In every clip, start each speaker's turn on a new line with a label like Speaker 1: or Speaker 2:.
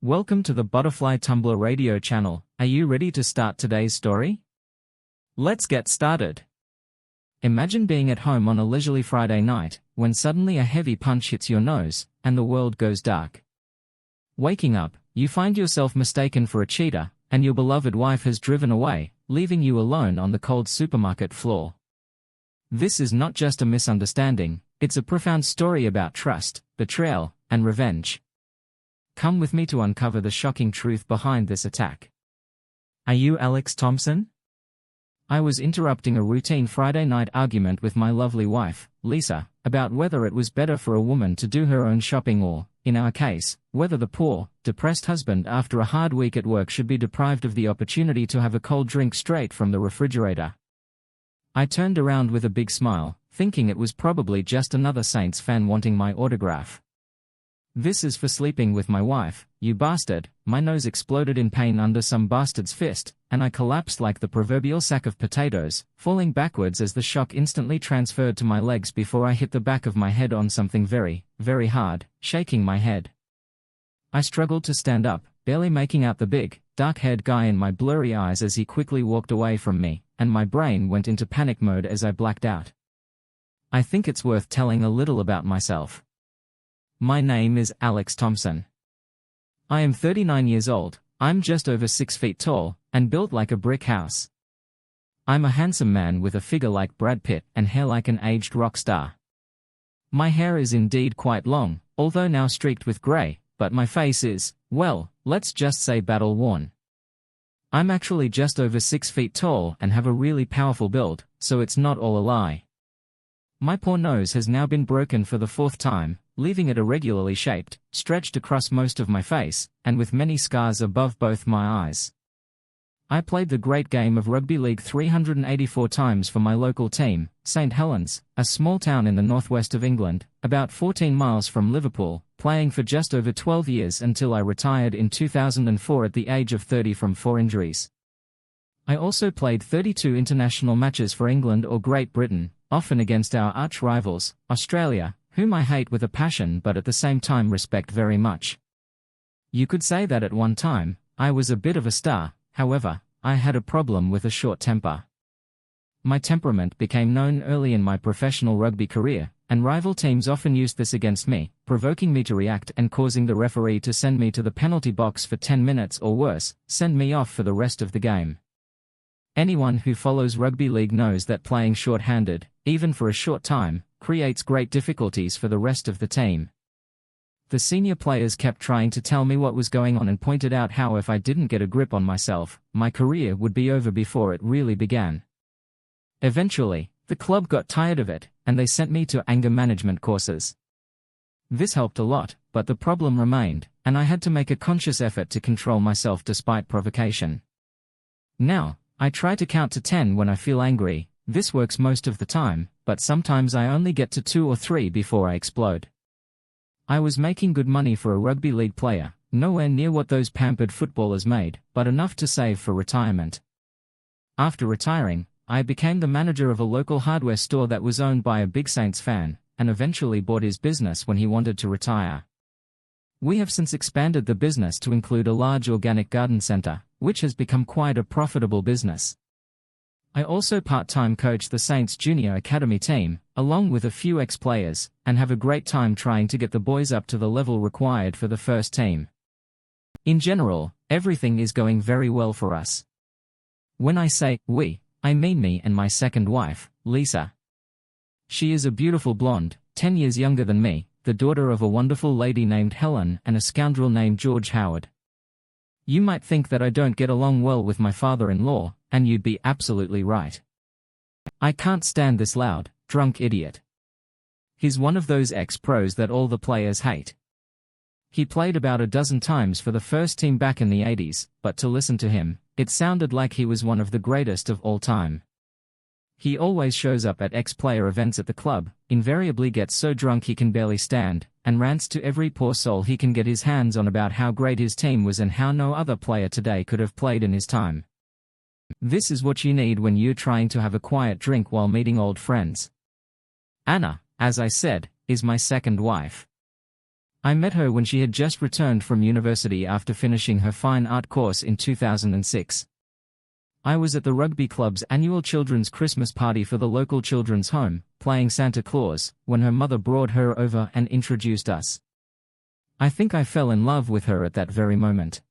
Speaker 1: Welcome to the Butterfly Tumblr Radio channel. Are you ready to start today's story? Let's get started. Imagine being at home on a leisurely Friday night, when suddenly a heavy punch hits your nose, and the world goes dark. Waking up, you find yourself mistaken for a cheater, and your beloved wife has driven away, leaving you alone on the cold supermarket floor. This is not just a misunderstanding, it's a profound story about trust, betrayal, and revenge. Come with me to uncover the shocking truth behind this attack. Are you Alex Thompson? I was interrupting a routine Friday night argument with my lovely wife, Lisa, about whether it was better for a woman to do her own shopping or, in our case, whether the poor, depressed husband after a hard week at work should be deprived of the opportunity to have a cold drink straight from the refrigerator. I turned around with a big smile, thinking it was probably just another Saints fan wanting my autograph. This is for sleeping with my wife, you bastard. My nose exploded in pain under some bastard's fist, and I collapsed like the proverbial sack of potatoes, falling backwards as the shock instantly transferred to my legs before I hit the back of my head on something very, very hard, shaking my head. I struggled to stand up, barely making out the big, dark-haired guy in my blurry eyes as he quickly walked away from me, and my brain went into panic mode as I blacked out. I think it's worth telling a little about myself. My name is Alex Thompson. I am 39 years old, I'm just over 6 feet tall, and built like a brick house. I'm a handsome man with a figure like Brad Pitt and hair like an aged rock star. My hair is indeed quite long, although now streaked with grey, but my face is, well, let's just say battle-worn. I'm actually just over 6 feet tall and have a really powerful build, so it's not all a lie. My poor nose has now been broken for the 4th time, leaving it irregularly shaped, stretched across most of my face, and with many scars above both my eyes. I played the great game of rugby league 384 times for my local team, St Helens, a small town in the northwest of England, about 14 miles from Liverpool, playing for just over 12 years until I retired in 2004 at the age of 30 from 4 injuries. I also played 32 international matches for England or Great Britain, often against our arch-rivals, Australia, whom I hate with a passion but at the same time respect very much. You could say that at one time, I was a bit of a star. However, I had a problem with a short temper. My temperament became known early in my professional rugby career, and rival teams often used this against me, provoking me to react and causing the referee to send me to the penalty box for 10 minutes or worse, send me off for the rest of the game. Anyone who follows rugby league knows that playing short-handed, even for a short time, creates great difficulties for the rest of the team. The senior players kept trying to tell me what was going on and pointed out how if I didn't get a grip on myself, my career would be over before it really began. Eventually, the club got tired of it, and they sent me to anger management courses. This helped a lot, but the problem remained, and I had to make a conscious effort to control myself despite provocation. Now, I try to count to 10 when I feel angry. This works most of the time, but sometimes I only get to 2 or 3 before I explode. I was making good money for a rugby league player, nowhere near what those pampered footballers made, but enough to save for retirement. After retiring, I became the manager of a local hardware store that was owned by a big Saints fan, and eventually bought his business when he wanted to retire. We have since expanded the business to include a large organic garden center, which has become quite a profitable business. I also part-time coach the Saints Junior Academy team, along with a few ex-players, and have a great time trying to get the boys up to the level required for the first team. In general, everything is going very well for us. When I say we, I mean me and my second wife, Lisa. She is a beautiful blonde, 10 years younger than me, the daughter of a wonderful lady named Helen and a scoundrel named George Howard. You might think that I don't get along well with my father-in-law, and you'd be absolutely right. I can't stand this loud, drunk idiot. He's one of those ex-pros that all the players hate. He played about a dozen times for the first team back in the 80s, but to listen to him, it sounded like he was one of the greatest of all time. He always shows up at ex-player events at the club, invariably gets so drunk he can barely stand, and rants to every poor soul he can get his hands on about how great his team was and how no other player today could have played in his time. This is what you need when you're trying to have a quiet drink while meeting old friends. Anna, as I said, is my second wife. I met her when she had just returned from university after finishing her fine art course in 2006. I was at the rugby club's annual children's Christmas party for the local children's home, playing Santa Claus, when her mother brought her over and introduced us. I think I fell in love with her at that very moment.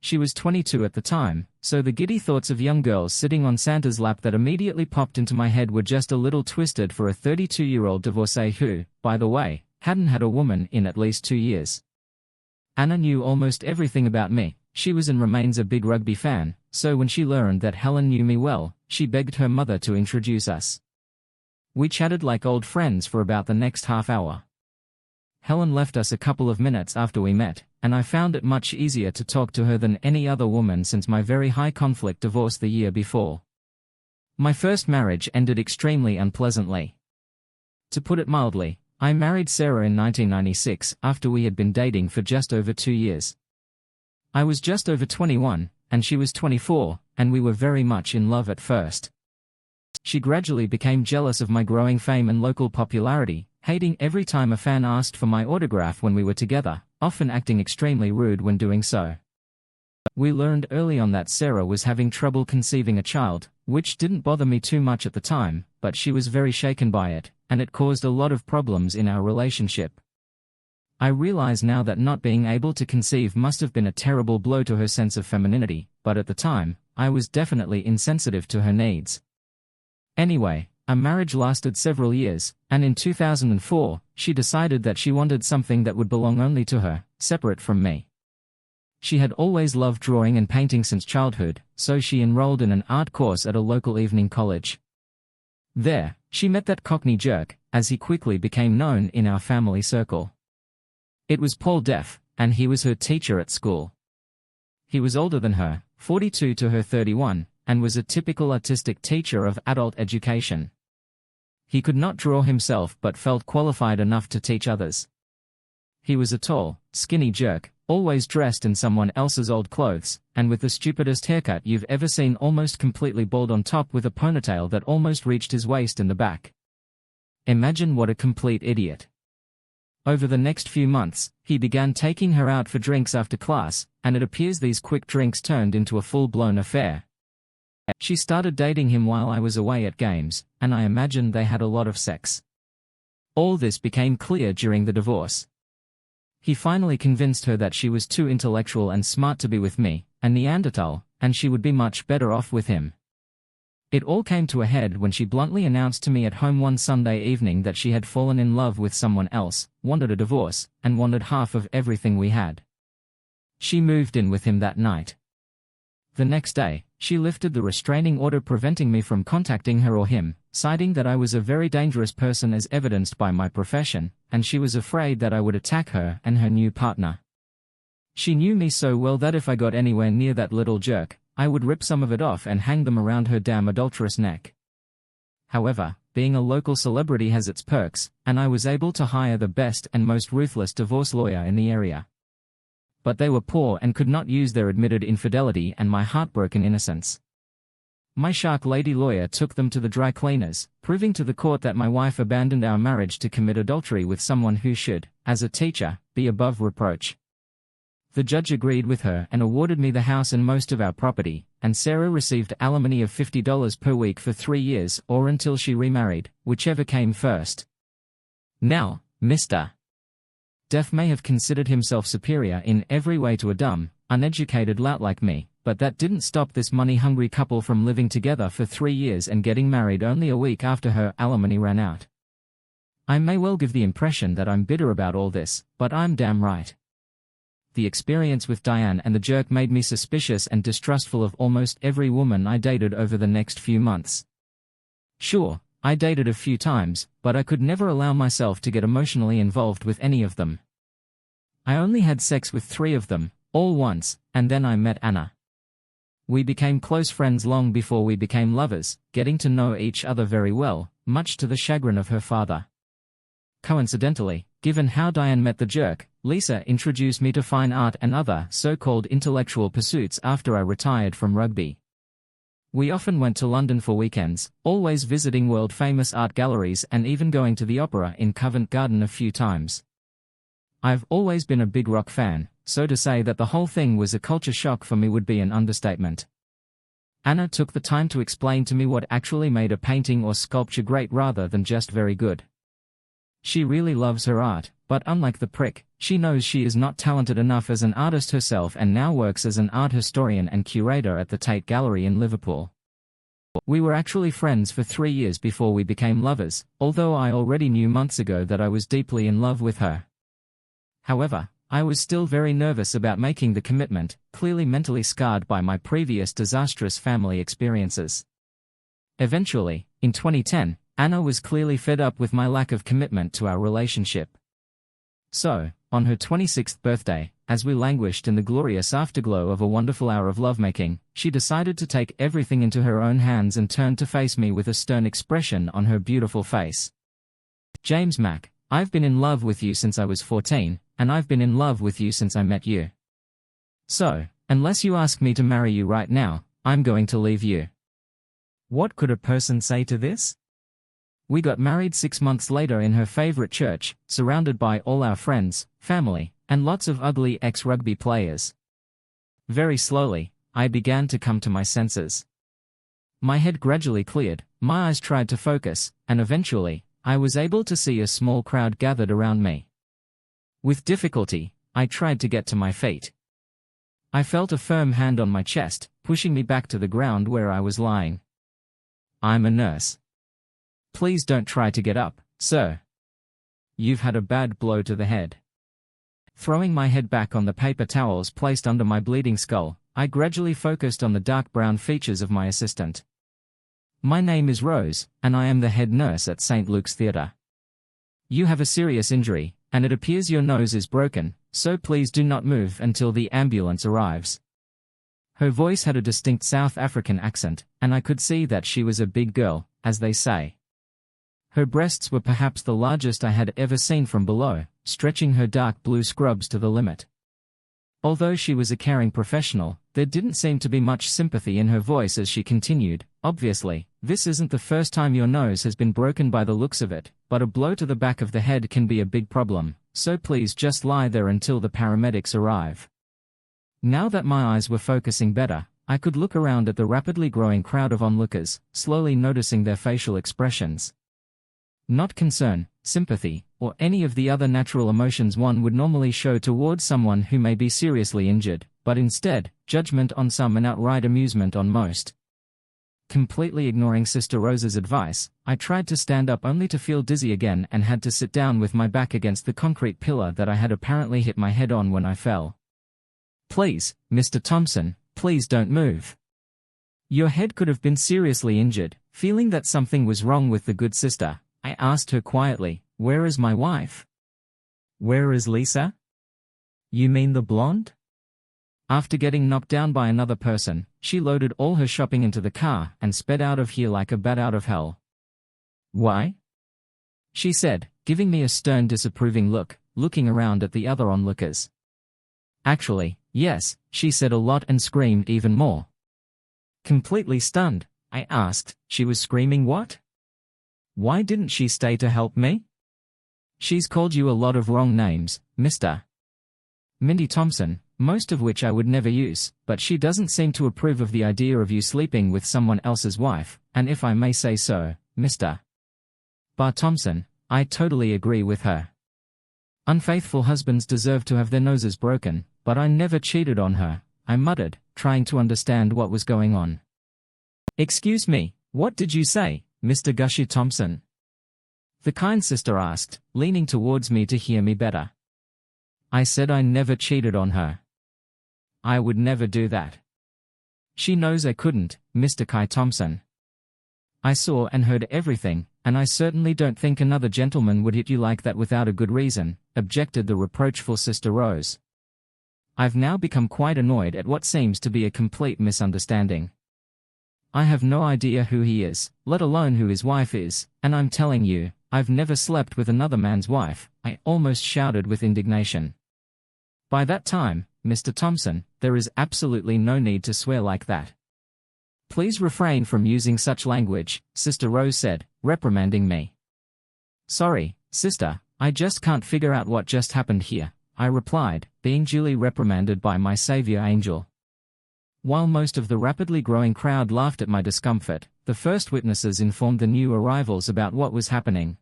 Speaker 1: She was 22 at the time, so the giddy thoughts of young girls sitting on Santa's lap that immediately popped into my head were just a little twisted for a 32-year-old divorcee who, by the way, hadn't had a woman in at least 2 years. Anna knew almost everything about me. She was and remains a big rugby fan, so when she learned that Helen knew me well, she begged her mother to introduce us. We chatted like old friends for about the next half hour. Helen left us a couple of minutes after we met, and I found it much easier to talk to her than any other woman since my very high-conflict divorce the year before. My first marriage ended extremely unpleasantly. To put it mildly, I married Sarah in 1996 after we had been dating for just over 2 years. I was just over 21, and she was 24, and we were very much in love at first. She gradually became jealous of my growing fame and local popularity, hating every time a fan asked for my autograph when we were together, often acting extremely rude when doing so. We learned early on that Sarah was having trouble conceiving a child, which didn't bother me too much at the time, but she was very shaken by it, and it caused a lot of problems in our relationship. I realize now that not being able to conceive must have been a terrible blow to her sense of femininity, but at the time, I was definitely insensitive to her needs. Anyway, our marriage lasted several years, and in 2004, she decided that she wanted something that would belong only to her, separate from me. She had always loved drawing and painting since childhood, so she enrolled in an art course at a local evening college. There, she met that Cockney jerk, as he quickly became known in our family circle. It was Paul Deff, and he was her teacher at school. He was older than her, 42 to her 31, and was a typical artistic teacher of adult education. He could not draw himself but felt qualified enough to teach others. He was a tall, skinny jerk, always dressed in someone else's old clothes, and with the stupidest haircut you've ever seen, almost completely bald on top with a ponytail that almost reached his waist in the back. Imagine what a complete idiot. Over the next few months, he began taking her out for drinks after class, and it appears these quick drinks turned into a full-blown affair. She started dating him while I was away at games, and I imagine they had a lot of sex. All this became clear during the divorce. He finally convinced her that she was too intellectual and smart to be with me, a Neanderthal, and she would be much better off with him. It all came to a head when she bluntly announced to me at home one Sunday evening that she had fallen in love with someone else, wanted a divorce, and wanted half of everything we had. She moved in with him that night. The next day, she lifted the restraining order preventing me from contacting her or him, citing that I was a very dangerous person as evidenced by my profession, and she was afraid that I would attack her and her new partner. She knew me so well that if I got anywhere near that little jerk, I would rip some of it off and hang them around her damn adulterous neck. However, being a local celebrity has its perks, and I was able to hire the best and most ruthless divorce lawyer in the area. But they were poor and could not use their admitted infidelity and my heartbroken innocence. My shark lady lawyer took them to the dry cleaners, proving to the court that my wife abandoned our marriage to commit adultery with someone who should, as a teacher, be above reproach. The judge agreed with her and awarded me the house and most of our property, and Sarah received alimony of $50 per week for 3 years or until she remarried, whichever came first. Now, Mr. Deff may have considered himself superior in every way to a dumb, uneducated lout like me, but that didn't stop this money-hungry couple from living together for 3 years and getting married only a week after her alimony ran out. I may well give the impression that I'm bitter about all this, but I'm damn right. The experience with Diane and the jerk made me suspicious and distrustful of almost every woman I dated over the next few months. Sure, I dated a few times, but I could never allow myself to get emotionally involved with any of them. I only had sex with 3 of them, all once, and then I met Anna. We became close friends long before we became lovers, getting to know each other very well, much to the chagrin of her father. Coincidentally, given how Diane met the jerk, Lisa introduced me to fine art and other so-called intellectual pursuits after I retired from rugby. We often went to London for weekends, always visiting world-famous art galleries and even going to the opera in Covent Garden a few times. I've always been a big rock fan, so to say that the whole thing was a culture shock for me would be an understatement. Anna took the time to explain to me what actually made a painting or sculpture great rather than just very good. She really loves her art, but unlike the prick, she knows she is not talented enough as an artist herself and now works as an art historian and curator at the Tate Gallery in Liverpool. We were actually friends for 3 years before we became lovers, although I already knew months ago that I was deeply in love with her. However, I was still very nervous about making the commitment, clearly mentally scarred by my previous disastrous family experiences. Eventually, in 2010, Anna was clearly fed up with my lack of commitment to our relationship. So, on her 26th birthday, as we languished in the glorious afterglow of a wonderful hour of lovemaking, she decided to take everything into her own hands and turned to face me with a stern expression on her beautiful face. "James Mack, I've been in love with you since I was 14, and I've been in love with you since I met you. So, unless you ask me to marry you right now, I'm going to leave you." What could a person say to this? We got married 6 months later in her favorite church, surrounded by all our friends, family, and lots of ugly ex-rugby players. Very slowly, I began to come to my senses. My head gradually cleared, my eyes tried to focus, and eventually, I was able to see a small crowd gathered around me. With difficulty, I tried to get to my feet. I felt a firm hand on my chest, pushing me back to the ground where I was lying. "I'm a nurse. Please don't try to get up, sir. You've had a bad blow to the head." Throwing my head back on the paper towels placed under my bleeding skull, I gradually focused on the dark brown features of my assistant. "My name is Rose, and I am the head nurse at St. Luke's Theatre. You have a serious injury, and it appears your nose is broken, so please do not move until the ambulance arrives." Her voice had a distinct South African accent, and I could see that she was a big girl, as they say. Her breasts were perhaps the largest I had ever seen from below, stretching her dark blue scrubs to the limit. Although she was a caring professional, there didn't seem to be much sympathy in her voice as she continued, "Obviously, this isn't the first time your nose has been broken by the looks of it, but a blow to the back of the head can be a big problem, so please just lie there until the paramedics arrive." Now that my eyes were focusing better, I could look around at the rapidly growing crowd of onlookers, slowly noticing their facial expressions. Not concern, sympathy, or any of the other natural emotions one would normally show towards someone who may be seriously injured, but instead, judgment on some and outright amusement on most. Completely ignoring Sister Rose's advice, I tried to stand up only to feel dizzy again and had to sit down with my back against the concrete pillar that I had apparently hit my head on when I fell. "Please, Mr. Thompson, please don't move. Your head could have been seriously injured." Feeling that something was wrong with the good sister, I asked her quietly, "Where is my wife?" "Where is Lisa?" "You mean the blonde?" After getting knocked down by another person, she loaded all her shopping into the car and sped out of here like a bat out of hell. "Why?" she said, giving me a stern disapproving look, looking around at the other onlookers. "Actually, yes," she said a lot and screamed even more. Completely stunned, I asked, "She was screaming what? Why didn't she stay to help me?" "She's called you a lot of wrong names, Mr. Mindy Thompson, most of which I would never use, but she doesn't seem to approve of the idea of you sleeping with someone else's wife, and if I may say so, Mr. Bar Thompson, I totally agree with her. Unfaithful husbands deserve to have their noses broken, but I never cheated on her," I muttered, trying to understand what was going on. "Excuse me, what did you say, Mr. Gushy Thompson?" the kind sister asked, leaning towards me to hear me better. "I said I never cheated on her. I would never do that. She knows I couldn't, Mr. Kai Thompson. I saw and heard everything, and I certainly don't think another gentleman would hit you like that without a good reason," objected the reproachful Sister Rose. I've now become quite annoyed at what seems to be a complete misunderstanding. I have no idea who he is, let alone who his wife is, and I'm telling you, I've never slept with another man's wife, I almost shouted with indignation. By that time, Mr. Thompson, there is absolutely no need to swear like that. Please refrain from using such language, Sister Rose said, reprimanding me. Sorry, sister, I just can't figure out what just happened here, I replied, being duly reprimanded by my savior angel. While most of the rapidly growing crowd laughed at my discomfort, the first witnesses informed the new arrivals about what was happening.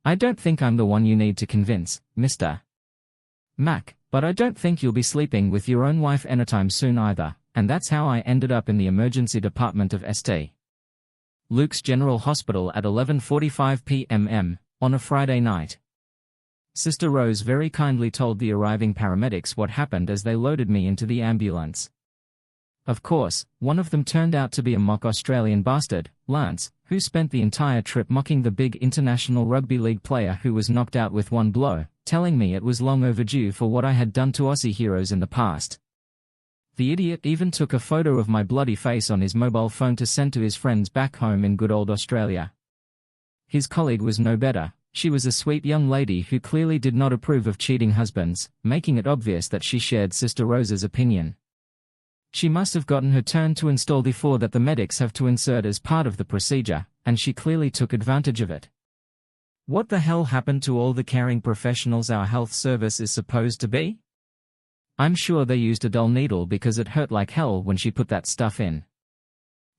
Speaker 1: I don't think I'm the one you need to convince, Mr. Mac, but I don't think you'll be sleeping with your own wife anytime soon either, and that's how I ended up in the emergency department of St. Luke's General Hospital at 11:45 p.m. on a Friday night. Sister Rose very kindly told the arriving paramedics what happened as they loaded me into the ambulance. Of course, one of them turned out to be a mock Australian bastard, Lance, who spent the entire trip mocking the big international rugby league player who was knocked out with one blow, telling me it was long overdue for what I had done to Aussie heroes in the past. The idiot even took a photo of my bloody face on his mobile phone to send to his friends back home in good old Australia. His colleague was no better. She was a sweet young lady who clearly did not approve of cheating husbands, making it obvious that she shared Sister Rose's opinion. She must have gotten her turn to install the 4 that the medics have to insert as part of the procedure, and she clearly took advantage of it. What the hell happened to all the caring professionals our health service is supposed to be? I'm sure they used a dull needle because it hurt like hell when she put that stuff in.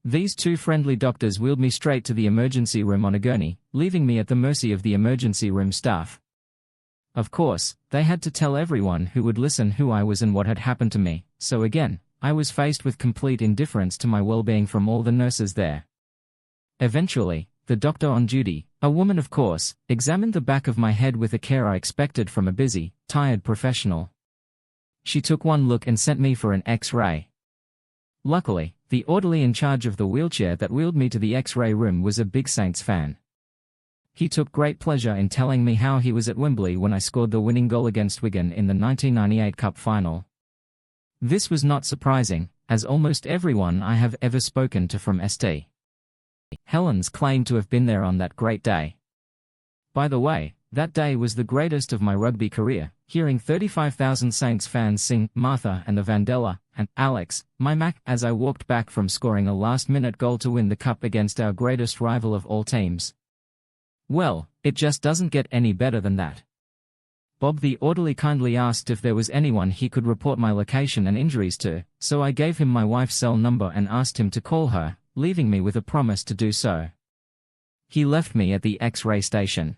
Speaker 1: These 2 friendly doctors wheeled me straight to the emergency room on a gurney, leaving me at the mercy of the emergency room staff. Of course, they had to tell everyone who would listen who I was and what had happened to me, so again, I was faced with complete indifference to my well-being from all the nurses there. Eventually, the doctor on duty, a woman of course, examined the back of my head with the care I expected from a busy, tired professional. She took one look and sent me for an X-ray. Luckily, the orderly in charge of the wheelchair that wheeled me to the X-ray room was a big Saints fan. He took great pleasure in telling me how he was at Wembley when I scored the winning goal against Wigan in the 1998 Cup final. This was not surprising, as almost everyone I have ever spoken to from St. Helens claimed to have been there on that great day. By the way, that day was the greatest of my rugby career, hearing 35,000 Saints fans sing Martha and the Vandella, and Alex, my Mac, as I walked back from scoring a last-minute goal to win the cup against our greatest rival of all teams. Well, it just doesn't get any better than that. Bob the orderly kindly asked if there was anyone he could report my location and injuries to, so I gave him my wife's cell number and asked him to call her, leaving me with a promise to do so. He left me at the X-ray station.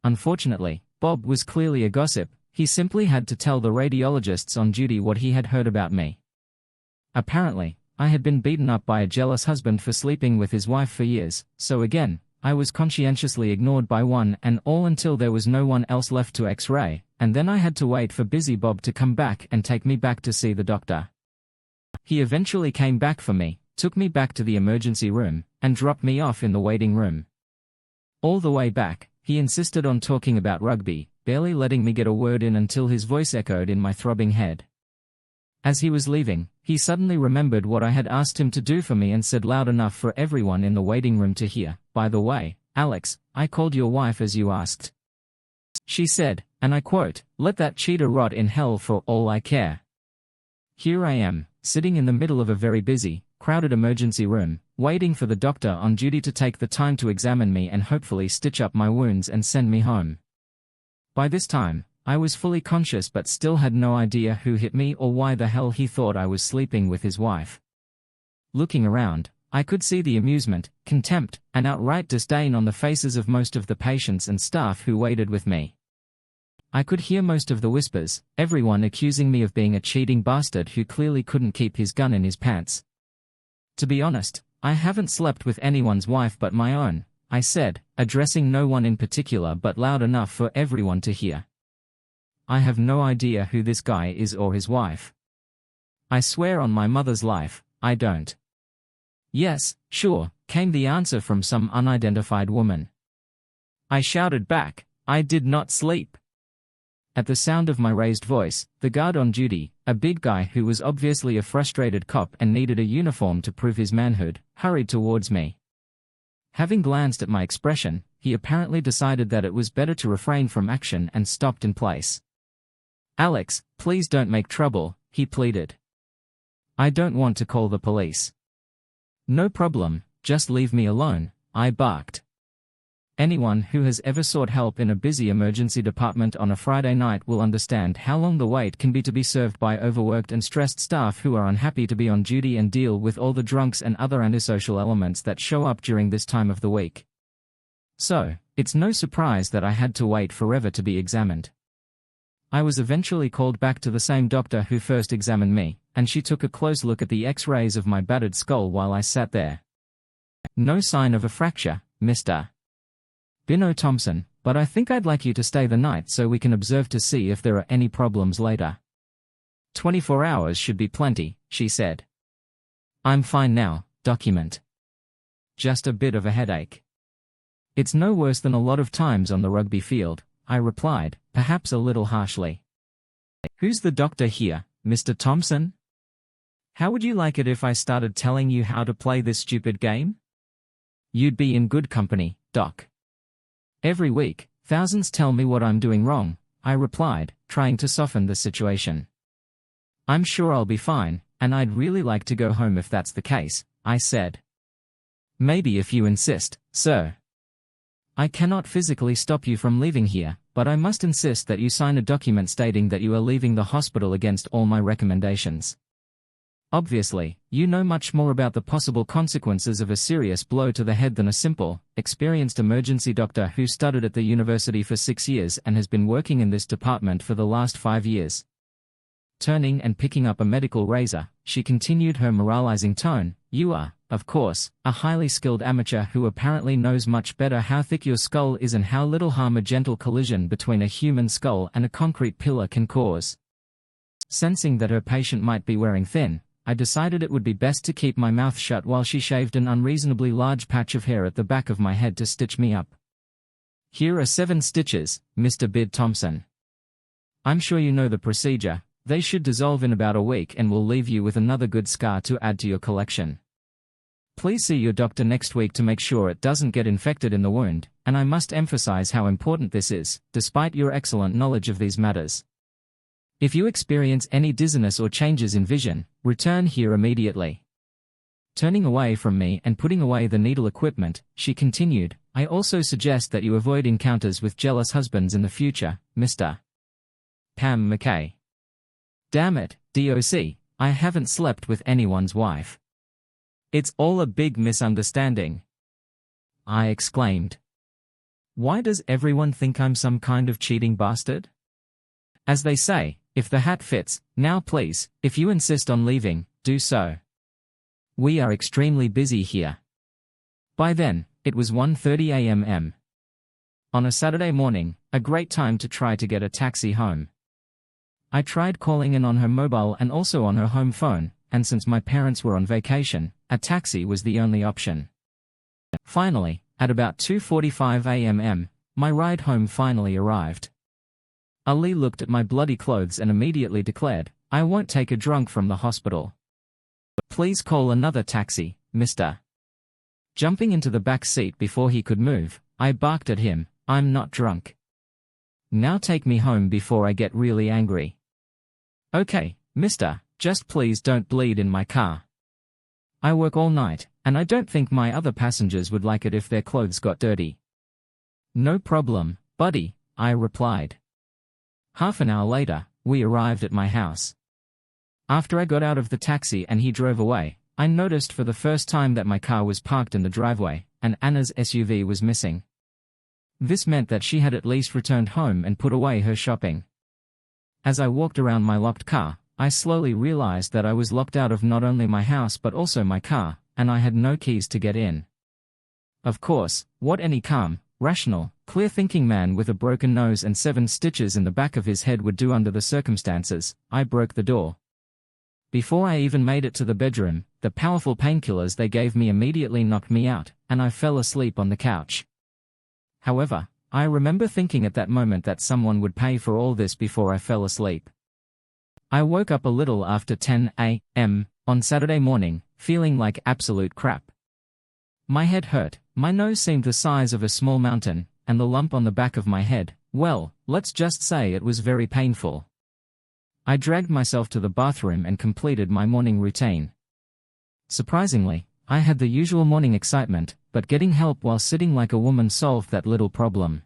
Speaker 1: Unfortunately, Bob was clearly a gossip. He simply had to tell the radiologists on duty what he had heard about me. Apparently, I had been beaten up by a jealous husband for sleeping with his wife for years, so again, I was conscientiously ignored by one and all until there was no one else left to X-ray, and then I had to wait for Busy Bob to come back and take me back to see the doctor. He eventually came back for me, took me back to the emergency room, and dropped me off in the waiting room. All the way back, he insisted on talking about rugby, barely letting me get a word in until his voice echoed in my throbbing head. As he was leaving, he suddenly remembered what I had asked him to do for me and said loud enough for everyone in the waiting room to hear, "By the way, Alex, I called your wife as you asked." She said, and I quote, "Let that cheater rot in hell for all I care." Here I am, sitting in the middle of a very busy, crowded emergency room, waiting for the doctor on duty to take the time to examine me and hopefully stitch up my wounds and send me home. By this time, I was fully conscious but still had no idea who hit me or why the hell he thought I was sleeping with his wife. Looking around, I could see the amusement, contempt, and outright disdain on the faces of most of the patients and staff who waited with me. I could hear most of the whispers, everyone accusing me of being a cheating bastard who clearly couldn't keep his gun in his pants. "To be honest, I haven't slept with anyone's wife but my own," I said, addressing no one in particular but loud enough for everyone to hear. "I have no idea who this guy is or his wife. I swear on my mother's life, I don't." "Yes, sure," came the answer from some unidentified woman. I shouted back, "I did not sleep." At the sound of my raised voice, the guard on duty, a big guy who was obviously a frustrated cop and needed a uniform to prove his manhood, hurried towards me. Having glanced at my expression, he apparently decided that it was better to refrain from action and stopped in place. "Alex, please don't make trouble," he pleaded. "I don't want to call the police." "No problem, just leave me alone," I barked. Anyone who has ever sought help in a busy emergency department on a Friday night will understand how long the wait can be to be served by overworked and stressed staff who are unhappy to be on duty and deal with all the drunks and other antisocial elements that show up during this time of the week. So, it's no surprise that I had to wait forever to be examined. I was eventually called back to the same doctor who first examined me, and she took a close look at the X-rays of my battered skull while I sat there. No sign of a fracture, Mr. Bino Thompson, but I think I'd like you to stay the night so we can observe to see if there are any problems later. 24 hours should be plenty, she said. I'm fine now, document. Just a bit of a headache. It's no worse than a lot of times on the rugby field, I replied, perhaps a little harshly. Who's the doctor here, Mr. Thompson? How would you like it if I started telling you how to play this stupid game? You'd be in good company, Doc. Every week, thousands tell me what I'm doing wrong, I replied, trying to soften the situation. I'm sure I'll be fine, and I'd really like to go home if that's the case, I said. Maybe if you insist, sir. I cannot physically stop you from leaving here, but I must insist that you sign a document stating that you are leaving the hospital against all my recommendations. Obviously, you know much more about the possible consequences of a serious blow to the head than a simple, experienced emergency doctor who studied at the university for 6 years and has been working in this department for the last 5 years. Turning and picking up a medical razor, she continued her moralizing tone, you are, of course, a highly skilled amateur who apparently knows much better how thick your skull is and how little harm a gentle collision between a human skull and a concrete pillar can cause. Sensing that her patient might be wearing thin, I decided it would be best to keep my mouth shut while she shaved an unreasonably large patch of hair at the back of my head to stitch me up. Here are 7 stitches, Mr. Bid Thompson. I'm sure you know the procedure. They should dissolve in about a week and will leave you with another good scar to add to your collection. Please see your doctor next week to make sure it doesn't get infected in the wound, and I must emphasize how important this is, despite your excellent knowledge of these matters. If you experience any dizziness or changes in vision, return here immediately. Turning away from me and putting away the needle equipment, she continued, I also suggest that you avoid encounters with jealous husbands in the future, Mr. Pam McKay. Damn it, DOC, I haven't slept with anyone's wife. It's all a big misunderstanding. I exclaimed. Why does everyone think I'm some kind of cheating bastard? As they say, if the hat fits, now please, if you insist on leaving, do so. We are extremely busy here. By then, it was 1:30 a.m. On a Saturday morning, a great time to try to get a taxi home. I tried calling in on her mobile and also on her home phone, and since my parents were on vacation, a taxi was the only option. Finally, at about 2:45 a.m., my ride home finally arrived. Ali looked at my bloody clothes and immediately declared, I won't take a drunk from the hospital. Please call another taxi, Mr. Jumping into the back seat before he could move, I barked at him, I'm not drunk. Now take me home before I get really angry. Okay, mister, just please don't bleed in my car. I work all night, and I don't think my other passengers would like it if their clothes got dirty. No problem, buddy, I replied. Half an hour later, we arrived at my house. After I got out of the taxi and he drove away, I noticed for the first time that my car was parked in the driveway, and Anna's SUV was missing. This meant that she had at least returned home and put away her shopping. As I walked around my locked car, I slowly realized that I was locked out of not only my house but also my car, and I had no keys to get in. Of course, what any calm, rational, clear-thinking man with a broken nose and 7 stitches in the back of his head would do under the circumstances, I broke the door. Before I even made it to the bedroom, the powerful painkillers they gave me immediately knocked me out, and I fell asleep on the couch. However, I remember thinking at that moment that someone would pay for all this before I fell asleep. I woke up a little after 10 a.m. on Saturday morning, feeling like absolute crap. My head hurt, my nose seemed the size of a small mountain, and the lump on the back of my head, well, let's just say it was very painful. I dragged myself to the bathroom and completed my morning routine. Surprisingly, I had the usual morning excitement, but getting help while sitting like a woman solved that little problem.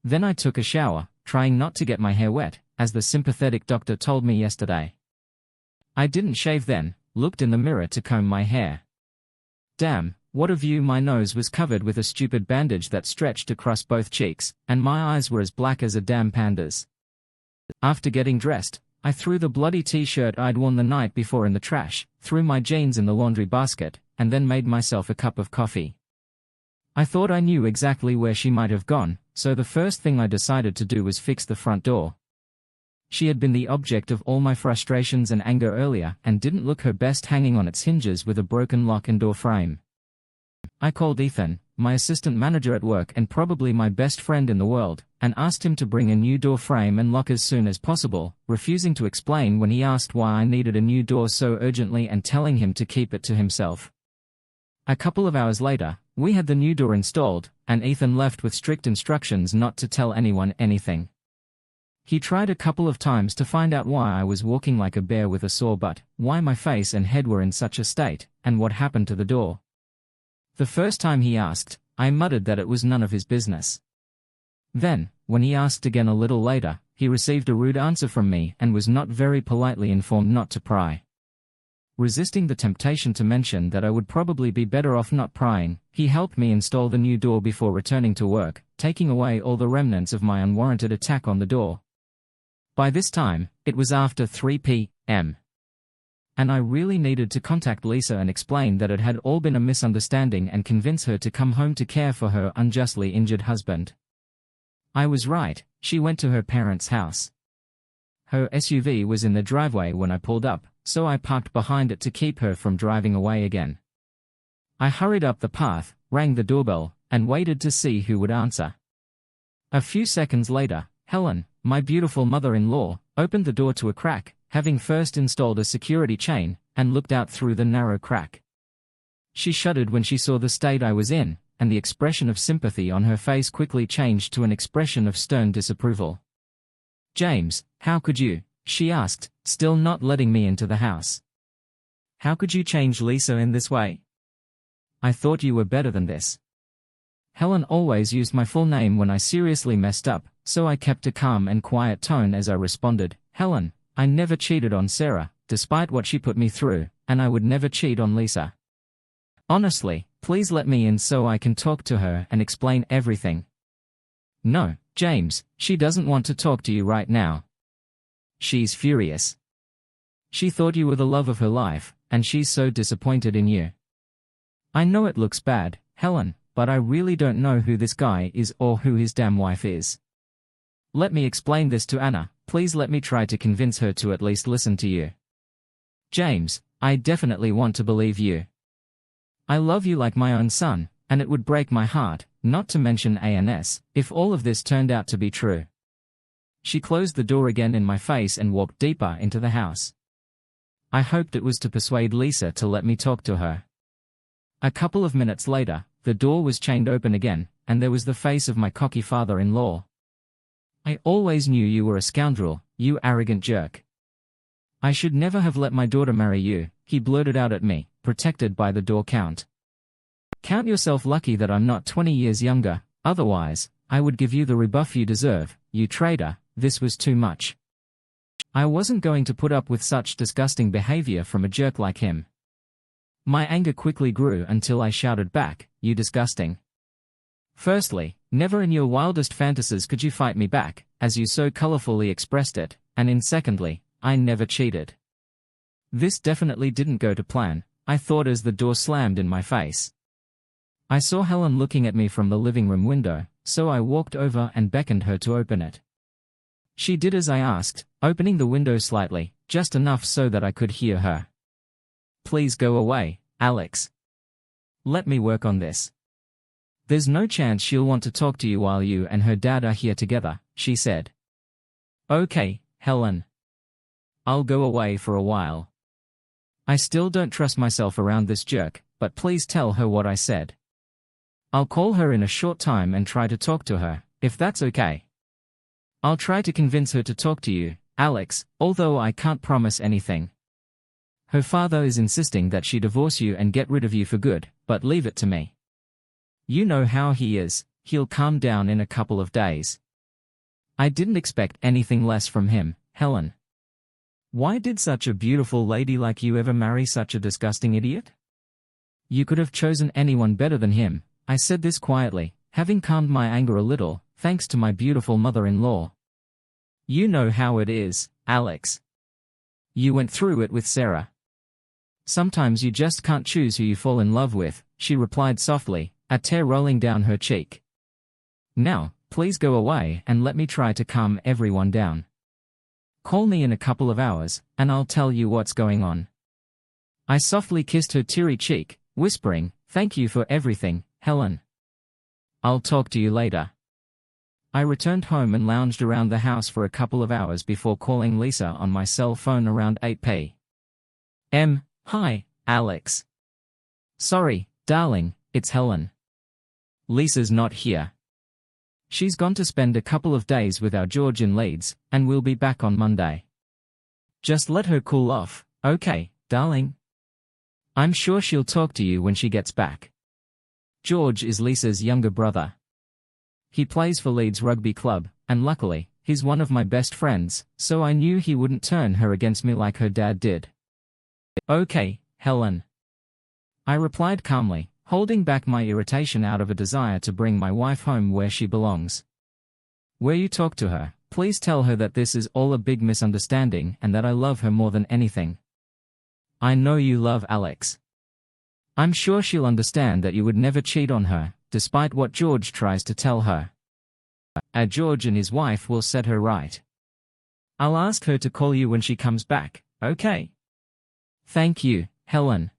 Speaker 1: Then I took a shower, trying not to get my hair wet, as the sympathetic doctor told me yesterday. I didn't shave then, looked in the mirror to comb my hair. Damn, what a view! My nose was covered with a stupid bandage that stretched across both cheeks, and my eyes were as black as a damn panda's. After getting dressed, I threw the bloody t-shirt I'd worn the night before in the trash, threw my jeans in the laundry basket, and then made myself a cup of coffee. I thought I knew exactly where she might have gone, so the first thing I decided to do was fix the front door. She had been the object of all my frustrations and anger earlier and didn't look her best hanging on its hinges with a broken lock and door frame. I called Ethan, my assistant manager at work and probably my best friend in the world, and asked him to bring a new door frame and lock as soon as possible, refusing to explain when he asked why I needed a new door so urgently and telling him to keep it to himself. A couple of hours later, we had the new door installed, and Ethan left with strict instructions not to tell anyone anything. He tried a couple of times to find out why I was walking like a bear with a sore butt, why my face and head were in such a state, and what happened to the door. The first time he asked, I muttered that it was none of his business. Then, when he asked again a little later, he received a rude answer from me and was not very politely informed not to pry. Resisting the temptation to mention that I would probably be better off not prying, he helped me install the new door before returning to work, taking away all the remnants of my unwarranted attack on the door. By this time, it was after 3 p.m. and I really needed to contact Lisa and explain that it had all been a misunderstanding and convince her to come home to care for her unjustly injured husband. I was right, she went to her parents' house. Her SUV was in the driveway when I pulled up, so I parked behind it to keep her from driving away again. I hurried up the path, rang the doorbell, and waited to see who would answer. A few seconds later, Helen, my beautiful mother-in-law, opened the door to a crack, having first installed a security chain, and looked out through the narrow crack. She shuddered when she saw the state I was in, and the expression of sympathy on her face quickly changed to an expression of stern disapproval. "James, how could you?" she asked, still not letting me into the house. "How could you change Lisa in this way? I thought you were better than this." Helen always used my full name when I seriously messed up, so I kept a calm and quiet tone as I responded, "Helen, I never cheated on Sarah, despite what she put me through, and I would never cheat on Lisa. Honestly, please let me in so I can talk to her and explain everything." "No, James, she doesn't want to talk to you right now. She's furious. She thought you were the love of her life, and she's so disappointed in you." "I know it looks bad, Helen, but I really don't know who this guy is or who his damn wife is. Let me explain this to Anna, please let me try to convince her to at least listen to you. James, I definitely want to believe you. I love you like my own son, and it would break my heart, not to mention ANS, if all of this turned out to be true." She closed the door again in my face and walked deeper into the house. I hoped it was to persuade Lisa to let me talk to her. A couple of minutes later, the door was chained open again, and there was the face of my cocky father-in-law. "I always knew you were a scoundrel, you arrogant jerk. I should never have let my daughter marry you," he blurted out at me, protected by the door count. "Count yourself lucky that I'm not 20 years younger, otherwise, I would give you the rebuff you deserve, you traitor." This was too much. I wasn't going to put up with such disgusting behavior from a jerk like him. My anger quickly grew until I shouted back, "You disgusting. Firstly, never in your wildest fantasies could you fight me back, as you so colorfully expressed it, and in secondly, I never cheated." This definitely didn't go to plan, I thought as the door slammed in my face. I saw Helen looking at me from the living room window, so I walked over and beckoned her to open it. She did as I asked, opening the window slightly, just enough so that I could hear her. "Please go away, Alex. Let me work on this. There's no chance she'll want to talk to you while you and her dad are here together," she said. "Okay, Helen. I'll go away for a while. I still don't trust myself around this jerk, but please tell her what I said. I'll call her in a short time and try to talk to her, if that's okay. I'll try to convince her to talk to you, Alex, although I can't promise anything. Her father is insisting that she divorce you and get rid of you for good, but leave it to me. You know how he is, he'll calm down in a couple of days. I didn't expect anything less from him, Helen. Why did such a beautiful lady like you ever marry such a disgusting idiot? You could have chosen anyone better than him. I said this quietly, having calmed my anger a little, thanks to my beautiful mother-in-law. You know how it is, Alex. You went through it with Sarah. Sometimes you just can't choose who you fall in love with, she replied softly, a tear rolling down her cheek. Now, please go away and let me try to calm everyone down. Call me in a couple of hours, and I'll tell you what's going on. I softly kissed her teary cheek, whispering, thank you for everything, Helen. I'll talk to you later. I returned home and lounged around the house for a couple of hours before calling Lisa on my cell phone around 8 p.m. Hi, Alex. Sorry, darling, it's Helen. Lisa's not here. She's gone to spend a couple of days with our George in Leeds, and we'll be back on Monday. Just let her cool off, okay, darling? I'm sure she'll talk to you when she gets back. George is Lisa's younger brother. He plays for Leeds Rugby Club, and luckily, he's one of my best friends, so I knew he wouldn't turn her against me like her dad did. Okay, Helen. I replied calmly, holding back my irritation out of a desire to bring my wife home where she belongs. Where you talk to her, please tell her that this is all a big misunderstanding and that I love her more than anything. I know you love Alex. I'm sure she'll understand that you would never cheat on her, despite what George tries to tell her. George and his wife will set her right. I'll ask her to call you when she comes back, okay? Thank you, Helen.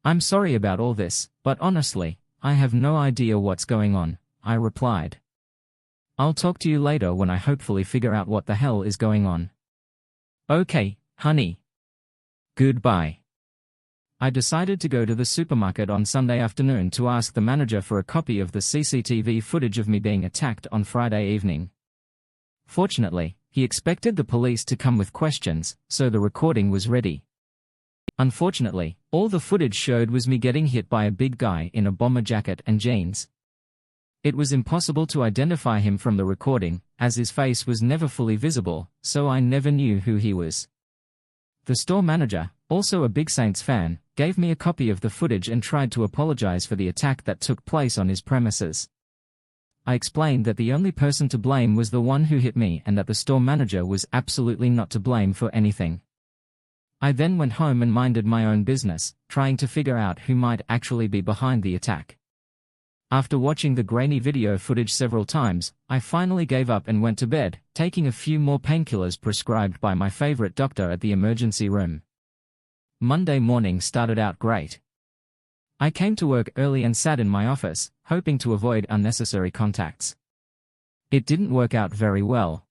Speaker 1: I'm sorry about all this, but honestly, I have no idea what's going on, I replied. I'll talk to you later when I hopefully figure out what the hell is going on. Okay, honey. Goodbye. I decided to go to the supermarket on Sunday afternoon to ask the manager for a copy of the CCTV footage of me being attacked on Friday evening. Fortunately, he expected the police to come with questions, so the recording was ready. Unfortunately, all the footage showed was me getting hit by a big guy in a bomber jacket and jeans. It was impossible to identify him from the recording, as his face was never fully visible, so I never knew who he was. The store manager, also a big Saints fan, gave me a copy of the footage and tried to apologize for the attack that took place on his premises. I explained that the only person to blame was the one who hit me and that the store manager was absolutely not to blame for anything. I then went home and minded my own business, trying to figure out who might actually be behind the attack. After watching the grainy video footage several times, I finally gave up and went to bed, taking a few more painkillers prescribed by my favorite doctor at the emergency room. Monday morning started out great. I came to work early and sat in my office, hoping to avoid unnecessary contacts. It didn't work out very well.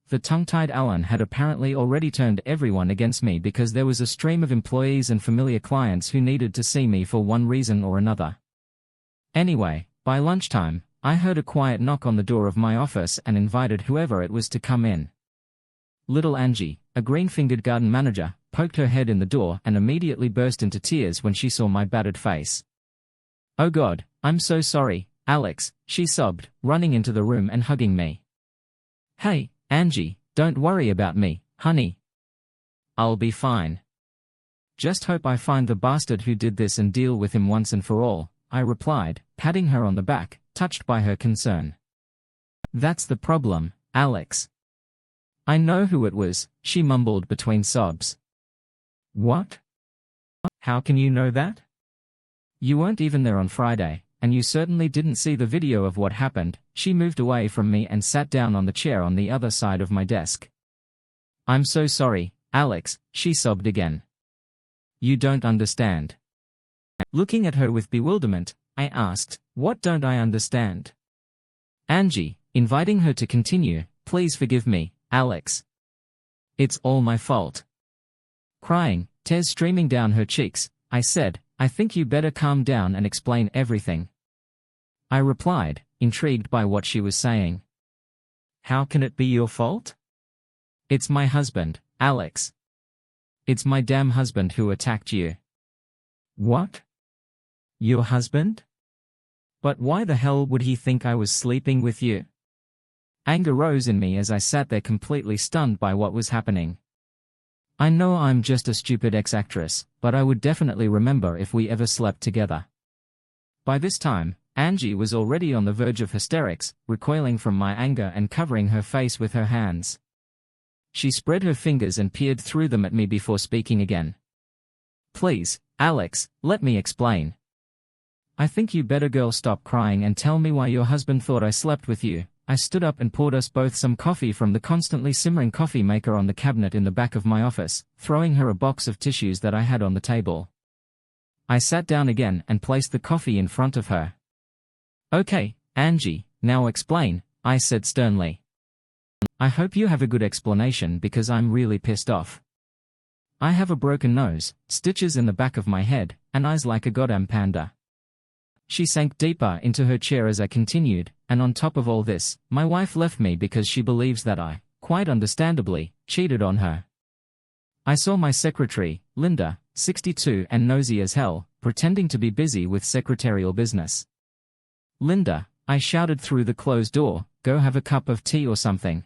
Speaker 1: The tongue-tied Alan had apparently already turned everyone against me because there was a stream of employees and familiar clients who needed to see me for one reason or another. Anyway, by lunchtime, I heard a quiet knock on the door of my office and invited whoever it was to come in. Little Angie, a green-fingered garden manager, poked her head in the door and immediately burst into tears when she saw my battered face. "Oh God, I'm so sorry, Alex," she sobbed, running into the room and hugging me. "Hey, Angie, don't worry about me, honey. I'll be fine. Just hope I find the bastard who did this and deal with him once and for all," I replied, patting her on the back, touched by her concern. "That's the problem, Alex. I know who it was," she mumbled between sobs. "What? How can you know that? You weren't even there on Friday, and you certainly didn't see the video of what happened." She moved away from me and sat down on the chair on the other side of my desk. "I'm so sorry, Alex," she sobbed again. "You don't understand." Looking at her with bewilderment, I asked, "What don't I understand?" "Angie," inviting her to continue, "please forgive me, Alex. It's all my fault." Crying, tears streaming down her cheeks, I said, "I think you better calm down and explain everything." I replied, intrigued by what she was saying. "How can it be your fault? It's my husband, Alex. It's my damn husband who attacked you." "What? Your husband?" But why the hell would he think I was sleeping with you? Anger rose in me as I sat there completely stunned by what was happening. I know I'm just a stupid ex-actress, but I would definitely remember if we ever slept together. By this time, Angie was already on the verge of hysterics, recoiling from my anger and covering her face with her hands. She spread her fingers and peered through them at me before speaking again. Please, Alex, let me explain. I think you better girl stop crying and tell me why your husband thought I slept with you. I stood up and poured us both some coffee from the constantly simmering coffee maker on the cabinet in the back of my office, throwing her a box of tissues that I had on the table. I sat down again and placed the coffee in front of her. Okay, Angie, now explain, I said sternly. I hope you have a good explanation because I'm really pissed off. I have a broken nose, stitches in the back of my head, and eyes like a goddamn panda. She sank deeper into her chair as I continued, and on top of all this, my wife left me because she believes that I, quite understandably, cheated on her. I saw my secretary, Linda, 62 and nosy as hell, pretending to be busy with secretarial business. Linda, I shouted through the closed door, go have a cup of tea or something.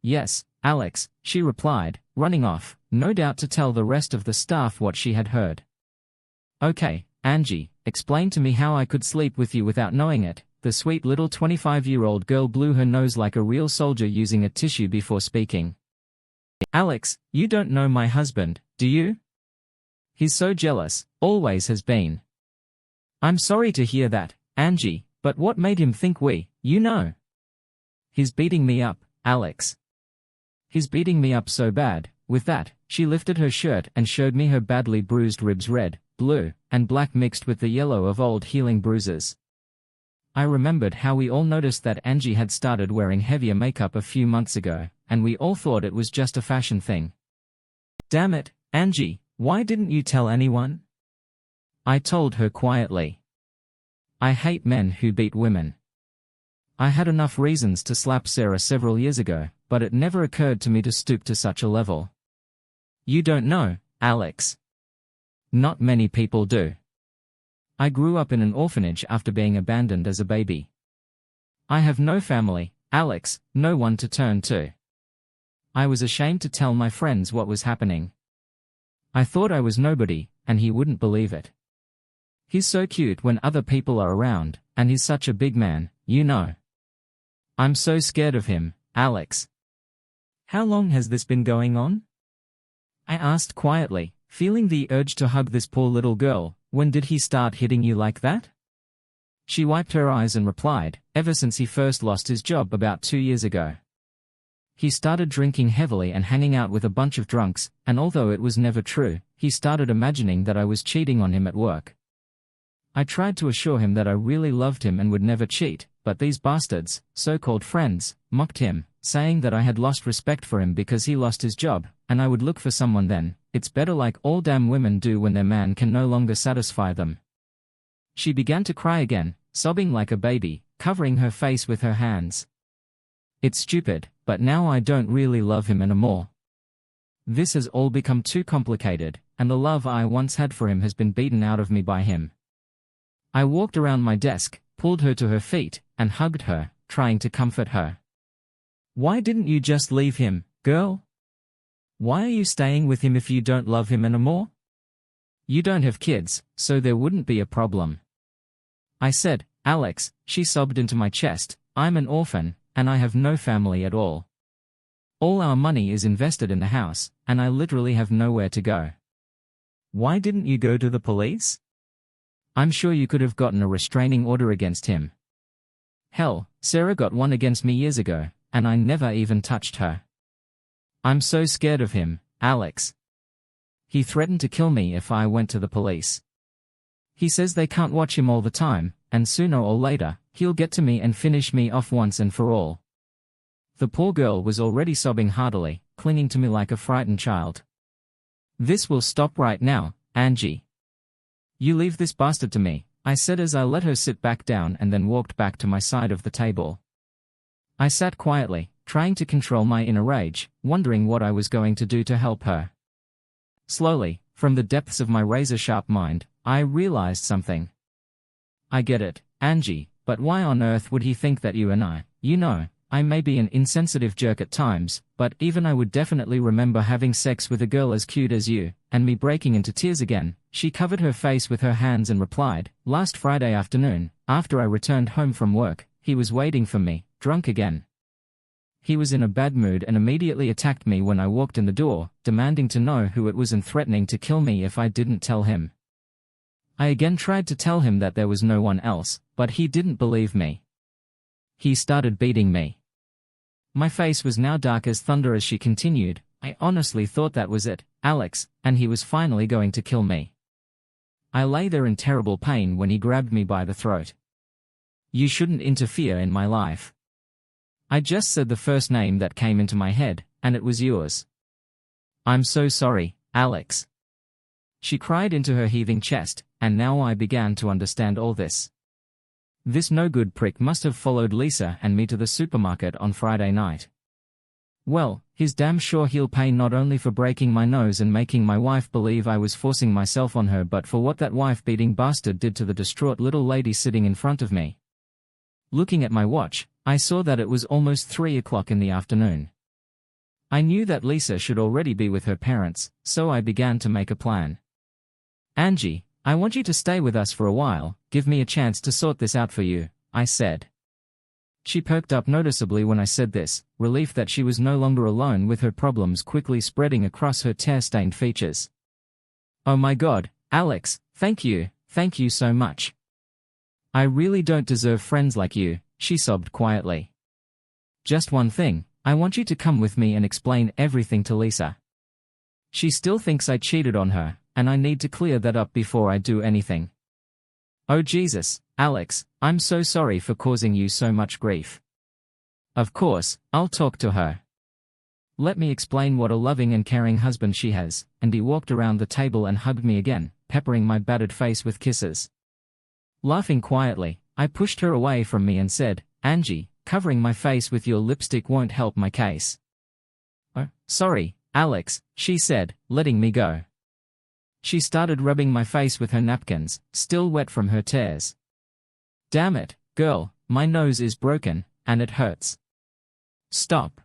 Speaker 1: Yes, Alex, she replied, running off, no doubt to tell the rest of the staff what she had heard. Okay, Angie, explain to me how I could sleep with you without knowing it. The sweet little 25-year-old girl blew her nose like a real soldier using a tissue before speaking. Alex, you don't know my husband, do you? He's so jealous, always has been. I'm sorry to hear that, Angie, but what made him think you know? He's beating me up, Alex. He's beating me up so bad. With that, she lifted her shirt and showed me her badly bruised ribs red, blue, and black mixed with the yellow of old healing bruises. I remembered how we all noticed that Angie had started wearing heavier makeup a few months ago, and we all thought it was just a fashion thing. Damn it, Angie, why didn't you tell anyone? I told her quietly. I hate men who beat women. I had enough reasons to slap Sarah several years ago, but it never occurred to me to stoop to such a level. You don't know, Alex. Not many people do. I grew up in an orphanage after being abandoned as a baby. I have no family, Alex, no one to turn to. I was ashamed to tell my friends what was happening. I thought I was nobody, and he wouldn't believe it. He's so cute when other people are around, and he's such a big man, you know. I'm so scared of him, Alex. How long has this been going on? I asked quietly, feeling the urge to hug this poor little girl. When did he start hitting you like that? She wiped her eyes and replied, ever since he first lost his job about 2 years ago. He started drinking heavily and hanging out with a bunch of drunks, and although it was never true, he started imagining that I was cheating on him at work. I tried to assure him that I really loved him and would never cheat, but these bastards, so-called friends, mocked him, saying that I had lost respect for him because he lost his job, and I would look for someone then. It's better like all damn women do when their man can no longer satisfy them. She began to cry again, sobbing like a baby, covering her face with her hands. It's stupid, but now I don't really love him anymore. This has all become too complicated, and the love I once had for him has been beaten out of me by him. I walked around my desk, pulled her to her feet, and hugged her, trying to comfort her. Why didn't you just leave him, girl? Why are you staying with him if you don't love him anymore? You don't have kids, so there wouldn't be a problem. I said, Alex, she sobbed into my chest, I'm an orphan, and I have no family at all. All our money is invested in the house, and I literally have nowhere to go. Why didn't you go to the police? I'm sure you could have gotten a restraining order against him. Hell, Sarah got one against me years ago, and I never even touched her. I'm so scared of him, Alex. He threatened to kill me if I went to the police. He says they can't watch him all the time, and sooner or later, he'll get to me and finish me off once and for all. The poor girl was already sobbing heartily, clinging to me like a frightened child. This will stop right now, Angie. You leave this bastard to me, I said as I let her sit back down and then walked back to my side of the table. I sat quietly, trying to control my inner rage, wondering what I was going to do to help her. Slowly, from the depths of my razor-sharp mind, I realized something. I get it, Angie, but why on earth would he think that you and I, I may be an insensitive jerk at times, but even I would definitely remember having sex with a girl as cute as you," and me breaking into tears again. She covered her face with her hands and replied, "Last Friday afternoon, after I returned home from work, he was waiting for me, drunk again. He was in a bad mood and immediately attacked me when I walked in the door, demanding to know who it was and threatening to kill me if I didn't tell him. I again tried to tell him that there was no one else, but he didn't believe me. He started beating me." My face was now dark as thunder as she continued, "I honestly thought that was it, Alex, and he was finally going to kill me. I lay there in terrible pain when he grabbed me by the throat. You shouldn't interfere in my life. I just said the first name that came into my head, and it was yours. I'm so sorry, Alex." She cried into her heaving chest, and now I began to understand all this. This no-good prick must have followed Lisa and me to the supermarket on Friday night. Well, he's damn sure he'll pay not only for breaking my nose and making my wife believe I was forcing myself on her, but for what that wife-beating bastard did to the distraught little lady sitting in front of me. Looking at my watch, I saw that it was almost 3 o'clock in the afternoon. I knew that Lisa should already be with her parents, so I began to make a plan. "Angie, I want you to stay with us for a while, give me a chance to sort this out for you," I said. She perked up noticeably when I said this, relief that she was no longer alone with her problems quickly spreading across her tear-stained features. "Oh my God, Alex, thank you so much. I really don't deserve friends like you," she sobbed quietly. "Just one thing, I want you to come with me and explain everything to Lisa. She still thinks I cheated on her, and I need to clear that up before I do anything." "Oh Jesus, Alex, I'm so sorry for causing you so much grief. Of course, I'll talk to her. Let me explain what a loving and caring husband she has," and he walked around the table and hugged me again, peppering my battered face with kisses. Laughing quietly, I pushed her away from me and said, "Angie, covering my face with your lipstick won't help my case." "Oh, sorry, Alex," she said, letting me go. She started rubbing my face with her napkins, still wet from her tears. "Damn it, girl, my nose is broken, and it hurts. Stop.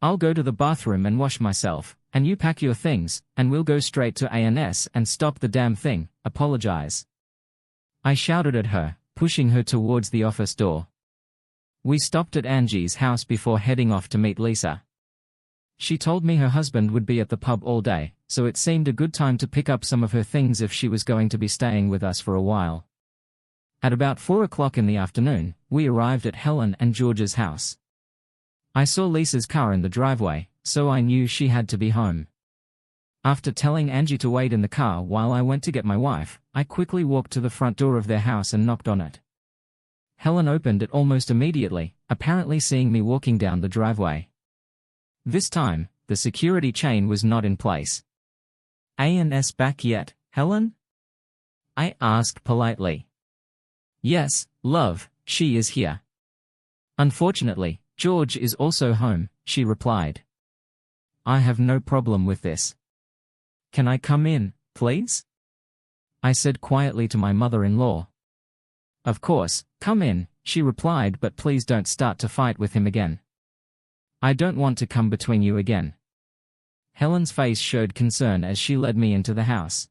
Speaker 1: I'll go to the bathroom and wash myself, and you pack your things, and we'll go straight to ANS and stop the damn thing, apologize." I shouted at her, pushing her towards the office door. We stopped at Angie's house before heading off to meet Lisa. She told me her husband would be at the pub all day, so it seemed a good time to pick up some of her things if she was going to be staying with us for a while. At about 4 o'clock in the afternoon, we arrived at Helen and George's house. I saw Lisa's car in the driveway, so I knew she had to be home. After telling Angie to wait in the car while I went to get my wife, I quickly walked to the front door of their house and knocked on it. Helen opened it almost immediately, apparently seeing me walking down the driveway. This time, the security chain was not in place. "ANS back yet, Helen?" I asked politely. "Yes, love, she is here. Unfortunately, George is also home," she replied. "I have no problem with this. Can I come in, please?" I said quietly to my mother-in-law. "Of course, come in," she replied, "but please don't start to fight with him again. I don't want to come between you again." Helen's face showed concern as she led me into the house.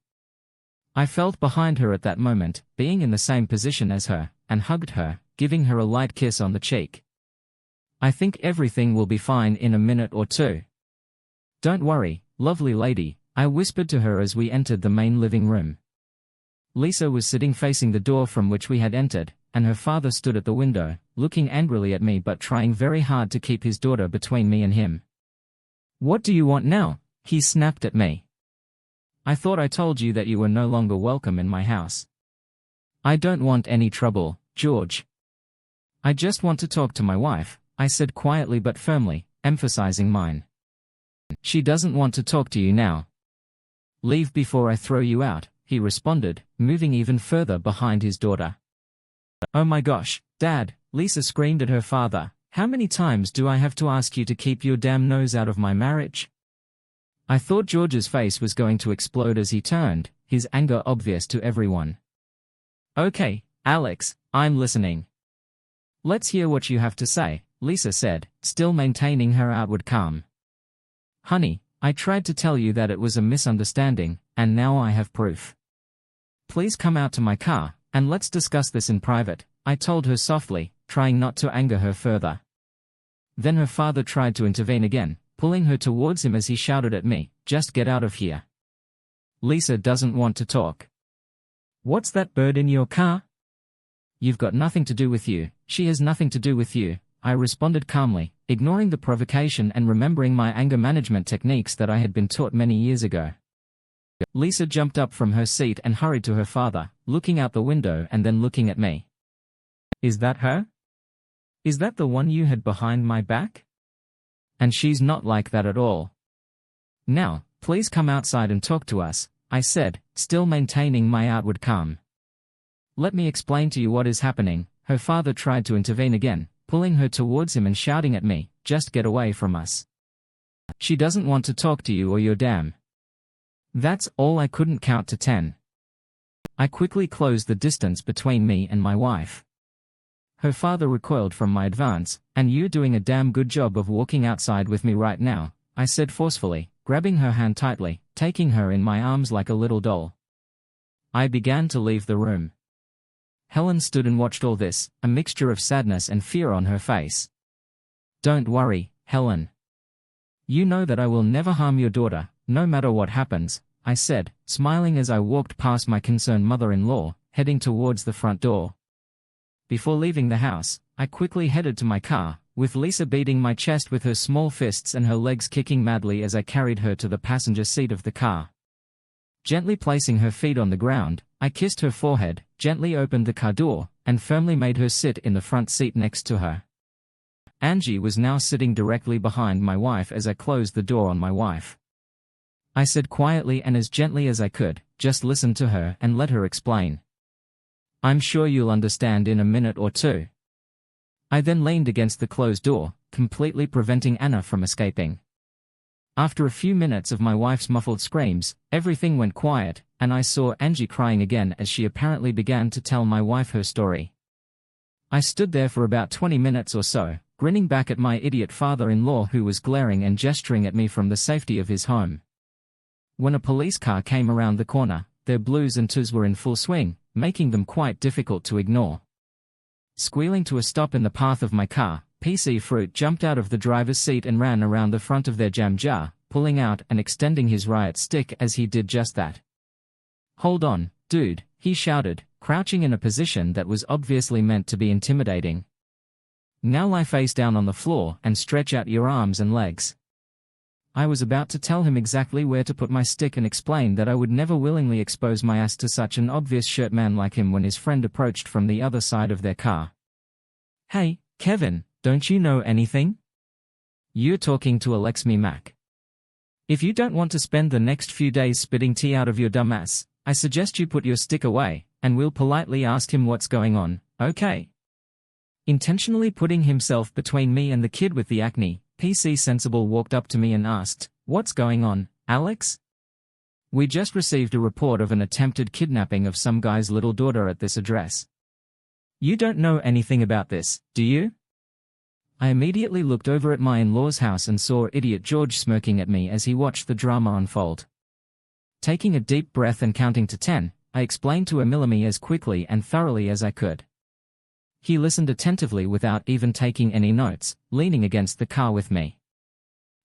Speaker 1: I felt behind her at that moment, being in the same position as her, and hugged her, giving her a light kiss on the cheek. "I think everything will be fine in a minute or two. Don't worry, lovely lady," I whispered to her as we entered the main living room. Lisa was sitting facing the door from which we had entered, and her father stood at the window, looking angrily at me but trying very hard to keep his daughter between me and him. "What do you want now?" he snapped at me. "I thought I told you that you were no longer welcome in my house." "I don't want any trouble, George. I just want to talk to my wife," I said quietly but firmly, emphasizing mine. "She doesn't want to talk to you now. Leave before I throw you out," he responded, moving even further behind his daughter. "Oh my gosh, Dad," Lisa screamed at her father, "how many times do I have to ask you to keep your damn nose out of my marriage?" I thought George's face was going to explode as he turned, his anger obvious to everyone. "Okay, Alex, I'm listening. Let's hear what you have to say, Lisa said, still maintaining her outward calm. Honey, I tried to tell you that it was a misunderstanding, and now I have proof. Please come out to my car, and let's discuss this in private, I told her softly, trying not to anger her further. Then her father tried to intervene again, pulling her towards him as he shouted at me, "Just get out of here. Lisa doesn't want to talk." "What's that bird in your car?" "You've got nothing to do with you, she has nothing to do with you," I responded calmly, ignoring the provocation and remembering my anger management techniques that I had been taught many years ago. Lisa jumped up from her seat and hurried to her father, looking out the window and then looking at me. "Is that her? Is that the one you had behind my back? And she's not like that at all. Now, please come outside and talk to us," I said, still maintaining my outward calm. "Let me explain to you what is happening." Her father tried to intervene again, pulling her towards him and shouting at me, "Just get away from us. She doesn't want to talk to you or your dam." That's all. I couldn't count to 10. I quickly closed the distance between me and my wife. Her father recoiled from my advance, "And you're doing a damn good job of walking outside with me right now," I said forcefully, grabbing her hand tightly, taking her in my arms like a little doll. I began to leave the room. Helen stood and watched all this, a mixture of sadness and fear on her face. "Don't worry, Helen. You know that I will never harm your daughter, no matter what happens," I said, smiling as I walked past my concerned mother-in-law, heading towards the front door. Before leaving the house, I quickly headed to my car, with Lisa beating my chest with her small fists and her legs kicking madly as I carried her to the passenger seat of the car. Gently placing her feet on the ground, I kissed her forehead, gently opened the car door, and firmly made her sit in the front seat next to her. Angie was now sitting directly behind my wife as I closed the door on my wife. I said quietly and as gently as I could, "Just listen to her and let her explain. I'm sure you'll understand in a minute or two." I then leaned against the closed door, completely preventing Anna from escaping. After a few minutes of my wife's muffled screams, everything went quiet, and I saw Angie crying again as she apparently began to tell my wife her story. I stood there for about 20 minutes or so, grinning back at my idiot father-in-law who was glaring and gesturing at me from the safety of his home. When a police car came around the corner, their blues and twos were in full swing, making them quite difficult to ignore. Squealing to a stop in the path of my car, PC Fruit jumped out of the driver's seat and ran around the front of their jam jar, pulling out and extending his riot stick as he did just that. "Hold on, dude," he shouted, crouching in a position that was obviously meant to be intimidating. "Now lie face down on the floor and stretch out your arms and legs." I was about to tell him exactly where to put my stick and explain that I would never willingly expose my ass to such an obvious shirt man like him when his friend approached from the other side of their car. "Hey, Kevin, don't you know anything? You're talking to Alex me Mac. If you don't want to spend the next few days spitting tea out of your dumb ass, I suggest you put your stick away, and we'll politely ask him what's going on, okay?" Intentionally putting himself between me and the kid with the acne, PC Sensible walked up to me and asked, "What's going on, Alex?" "We just received a report of an attempted kidnapping of some guy's little daughter at this address." "You don't know anything about this, do you?" I immediately looked over at my in-law's house and saw idiot George smirking at me as he watched the drama unfold. Taking a deep breath and counting to 10, I explained to Emilamy as quickly and thoroughly as I could. He listened attentively without even taking any notes, leaning against the car with me.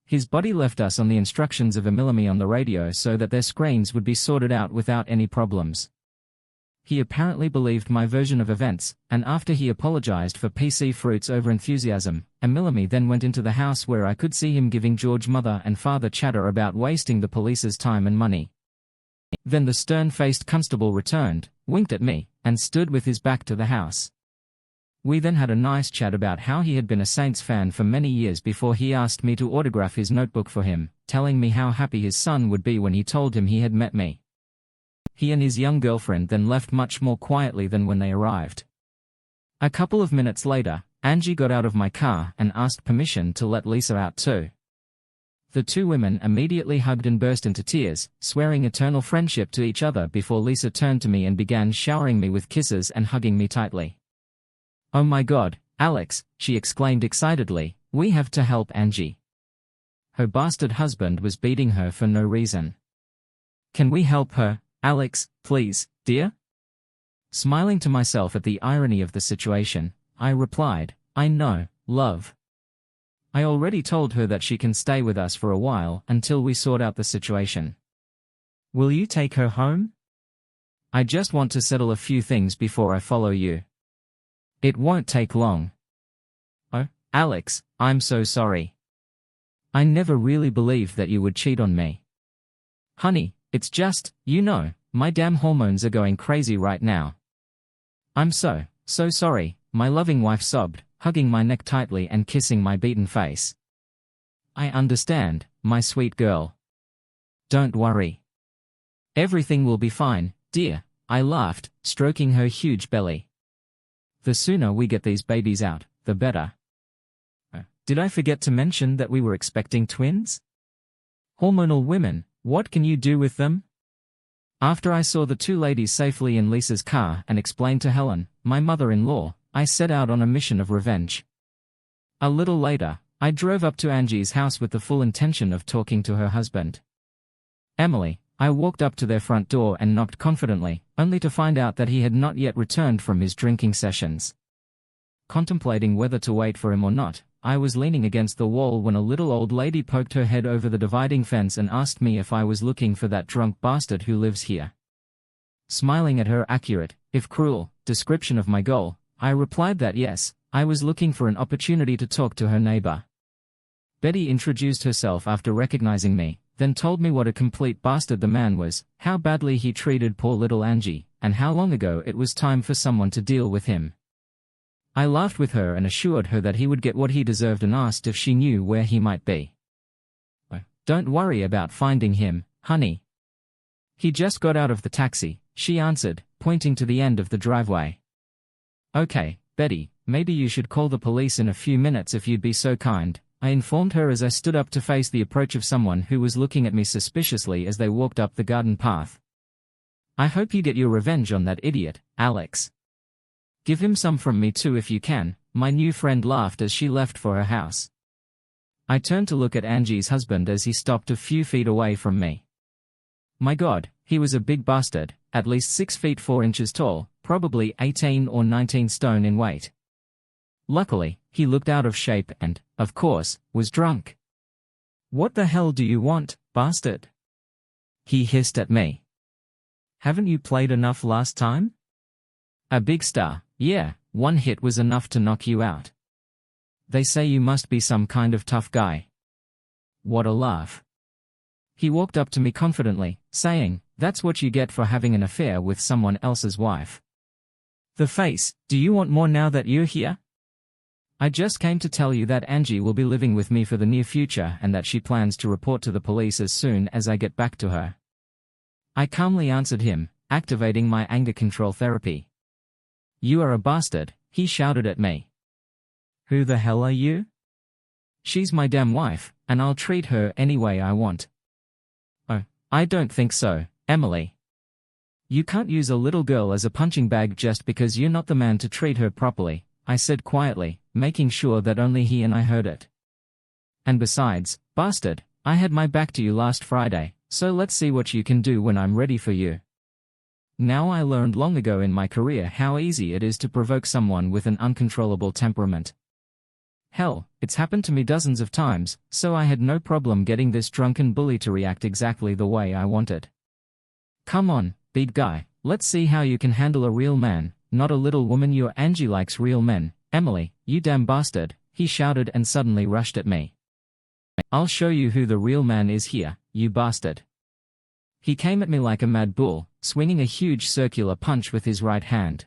Speaker 1: His body left us on the instructions of Emilamy on the radio so that their screens would be sorted out without any problems. He apparently believed my version of events, and after he apologized for PC Fruit's overenthusiasm, Emilamy then went into the house where I could see him giving George mother and father chatter about wasting the police's time and money. Then the stern-faced constable returned, winked at me, and stood with his back to the house. We then had a nice chat about how he had been a Saints fan for many years before he asked me to autograph his notebook for him, telling me how happy his son would be when he told him he had met me. He and his young girlfriend then left much more quietly than when they arrived. A couple of minutes later, Angie got out of my car and asked permission to let Lisa out too. The two women immediately hugged and burst into tears, swearing eternal friendship to each other before Lisa turned to me and began showering me with kisses and hugging me tightly. "Oh my God, Alex," she exclaimed excitedly, "we have to help Angie. Her bastard husband was beating her for no reason. Can we help her, Alex, please, dear?" Smiling to myself at the irony of the situation, I replied, "I know, love. I already told her that she can stay with us for a while until we sort out the situation. Will you take her home? I just want to settle a few things before I follow you. It won't take long." "Oh, Alex, I'm so sorry. I never really believed that you would cheat on me. Honey, it's just, my damn hormones are going crazy right now. I'm so sorry," my loving wife sobbed, hugging my neck tightly and kissing my beaten face. "I understand, my sweet girl. Don't worry. Everything will be fine, dear," I laughed, stroking her huge belly. "The sooner we get these babies out, the better. Did I forget to mention that we were expecting twins? Hormonal women, what can you do with them?" After I saw the two ladies safely in Lisa's car and explained to Helen, my mother-in-law, I set out on a mission of revenge. A little later, I drove up to Angie's house with the full intention of talking to her husband. Emily. I walked up to their front door and knocked confidently, only to find out that he had not yet returned from his drinking sessions. Contemplating whether to wait for him or not, I was leaning against the wall when a little old lady poked her head over the dividing fence and asked me if I was looking for that drunk bastard who lives here. Smiling at her accurate, if cruel, description of my goal, I replied that yes, I was looking for an opportunity to talk to her neighbor. Betty introduced herself after recognizing me, then told me what a complete bastard the man was, how badly he treated poor little Angie, and how long ago it was time for someone to deal with him. I laughed with her and assured her that he would get what he deserved and asked if she knew where he might be. "Don't worry about finding him, honey. He just got out of the taxi," she answered, pointing to the end of the driveway. "Okay, Betty, maybe you should call the police in a few minutes if you'd be so kind," I informed her as I stood up to face the approach of someone who was looking at me suspiciously as they walked up the garden path. "I hope you get your revenge on that idiot, Alex. Give him some from me too if you can," my new friend laughed as she left for her house. I turned to look at Angie's husband as he stopped a few feet away from me. My God, he was a big bastard, at least 6 feet 4 inches tall, probably 18 or 19 stone in weight. Luckily, he looked out of shape and, of course, was drunk. "What the hell do you want, bastard?" he hissed at me. "Haven't you played enough last time? A big star, yeah, one hit was enough to knock you out. They say you must be some kind of tough guy." What a laugh. He walked up to me confidently, saying, "That's what you get for having an affair with someone else's wife." The face, "Do you want more now that you're here? I just came to tell you that Angie will be living with me for the near future and that she plans to report to the police as soon as I get back to her." I calmly answered him, activating my anger control therapy. "You are a bastard," he shouted at me. "Who the hell are you?" "She's my damn wife, and I'll treat her any way I want." "Oh, I don't think so, Emily. You can't use a little girl as a punching bag just because you're not the man to treat her properly," I said quietly, making sure that only he and I heard it. "And besides, bastard, I had my back to you last Friday, so let's see what you can do when I'm ready for you." Now I learned long ago in my career how easy it is to provoke someone with an uncontrollable temperament. Hell, it's happened to me dozens of times, so I had no problem getting this drunken bully to react exactly the way I wanted. "Come on, big guy, let's see how you can handle a real man, not a little woman. Your Angie likes real men, Emily, you damn bastard," he shouted and suddenly rushed at me. "I'll show you who the real man is here, you bastard." He came at me like a mad bull, swinging a huge circular punch with his right hand.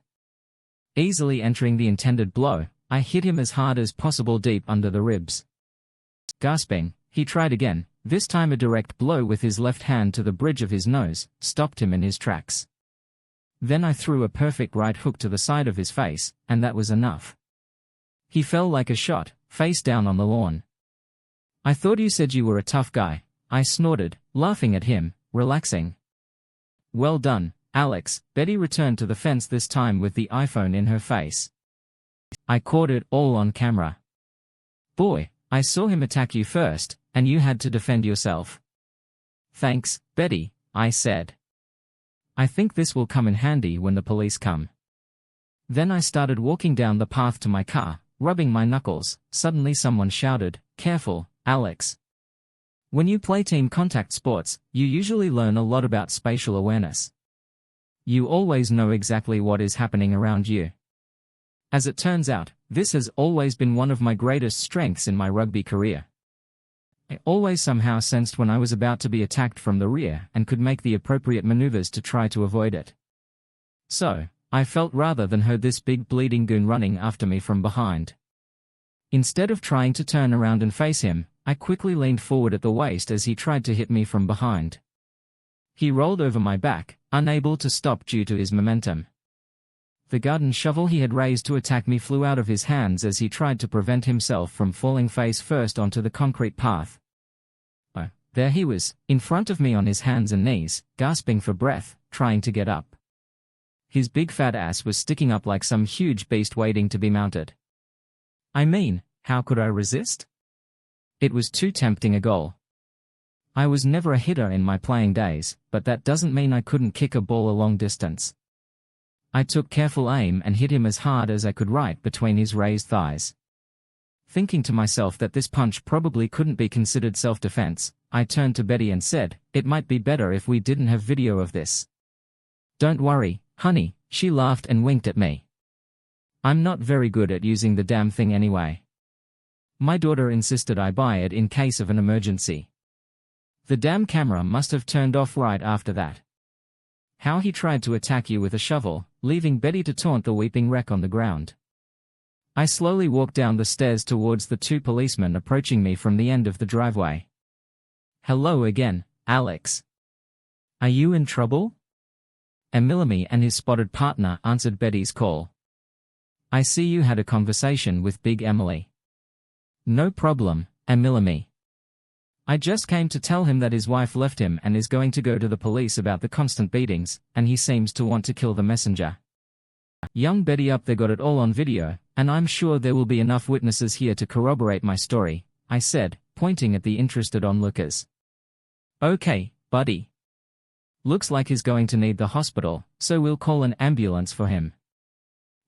Speaker 1: Easily entering the intended blow, I hit him as hard as possible deep under the ribs. Gasping, he tried again, this time a direct blow with his left hand to the bridge of his nose, stopped him in his tracks. Then I threw a perfect right hook to the side of his face, and that was enough. He fell like a shot, face down on the lawn. "I thought you said you were a tough guy," I snorted, laughing at him, relaxing. "Well done, Alex." Betty returned to the fence this time with the iPhone in her face. I caught it all on camera. Boy, I saw him attack you first, and you had to defend yourself. Thanks, Betty, I said. I think this will come in handy when the police come. Then I started walking down the path to my car, rubbing my knuckles. Suddenly someone shouted, "Careful, Alex." When you play team contact sports, you usually learn a lot about spatial awareness. You always know exactly what is happening around you. As it turns out, this has always been one of my greatest strengths in my rugby career. I always somehow sensed when I was about to be attacked from the rear and could make the appropriate maneuvers to try to avoid it. So, I felt rather than heard this big bleeding goon running after me from behind. Instead of trying to turn around and face him, I quickly leaned forward at the waist as he tried to hit me from behind. He rolled over my back, unable to stop due to his momentum. The garden shovel he had raised to attack me flew out of his hands as he tried to prevent himself from falling face first onto the concrete path. Oh, there he was, in front of me on his hands and knees, gasping for breath, trying to get up. His big fat ass was sticking up like some huge beast waiting to be mounted. I mean, how could I resist? It was too tempting a goal. I was never a hitter in my playing days, but that doesn't mean I couldn't kick a ball a long distance. I took careful aim and hit him as hard as I could right between his raised thighs. Thinking to myself that this punch probably couldn't be considered self-defense, I turned to Betty and said, "It might be better if we didn't have video of this." "Don't worry, honey," she laughed and winked at me. "I'm not very good at using the damn thing anyway. My daughter insisted I buy it in case of an emergency." The damn camera must have turned off right after that. How he tried to attack you with a shovel, leaving Betty to taunt the weeping wreck on the ground. I slowly walked down the stairs towards the two policemen approaching me from the end of the driveway. "Hello again, Alex. Are you in trouble?" Emilimi and his spotted partner answered Betty's call. "I see you had a conversation with Big Emily." "No problem, Emilimi. I just came to tell him that his wife left him and is going to go to the police about the constant beatings, and he seems to want to kill the messenger. Young Betty up there got it all on video, and I'm sure there will be enough witnesses here to corroborate my story," I said, pointing at the interested onlookers. "Okay, buddy. Looks like he's going to need the hospital, so we'll call an ambulance for him.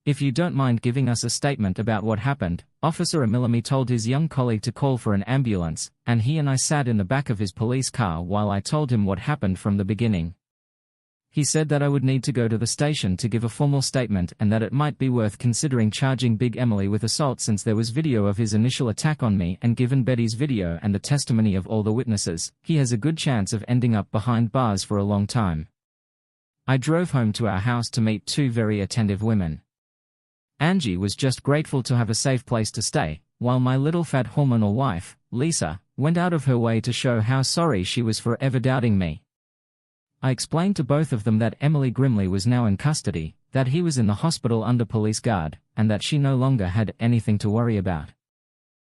Speaker 1: If you don't mind giving us a statement about what happened." Officer Emilimi told his young colleague to call for an ambulance, and he and I sat in the back of his police car while I told him what happened from the beginning. He said that I would need to go to the station to give a formal statement and that it might be worth considering charging Big Emily with assault since there was video of his initial attack on me, and given Betty's video and the testimony of all the witnesses, he has a good chance of ending up behind bars for a long time. I drove home to our house to meet two very attentive women. Angie was just grateful to have a safe place to stay, while my little fat hormonal wife, Lisa, went out of her way to show how sorry she was for ever doubting me. I explained to both of them that Emily Grimley was now in custody, that he was in the hospital under police guard, and that she no longer had anything to worry about.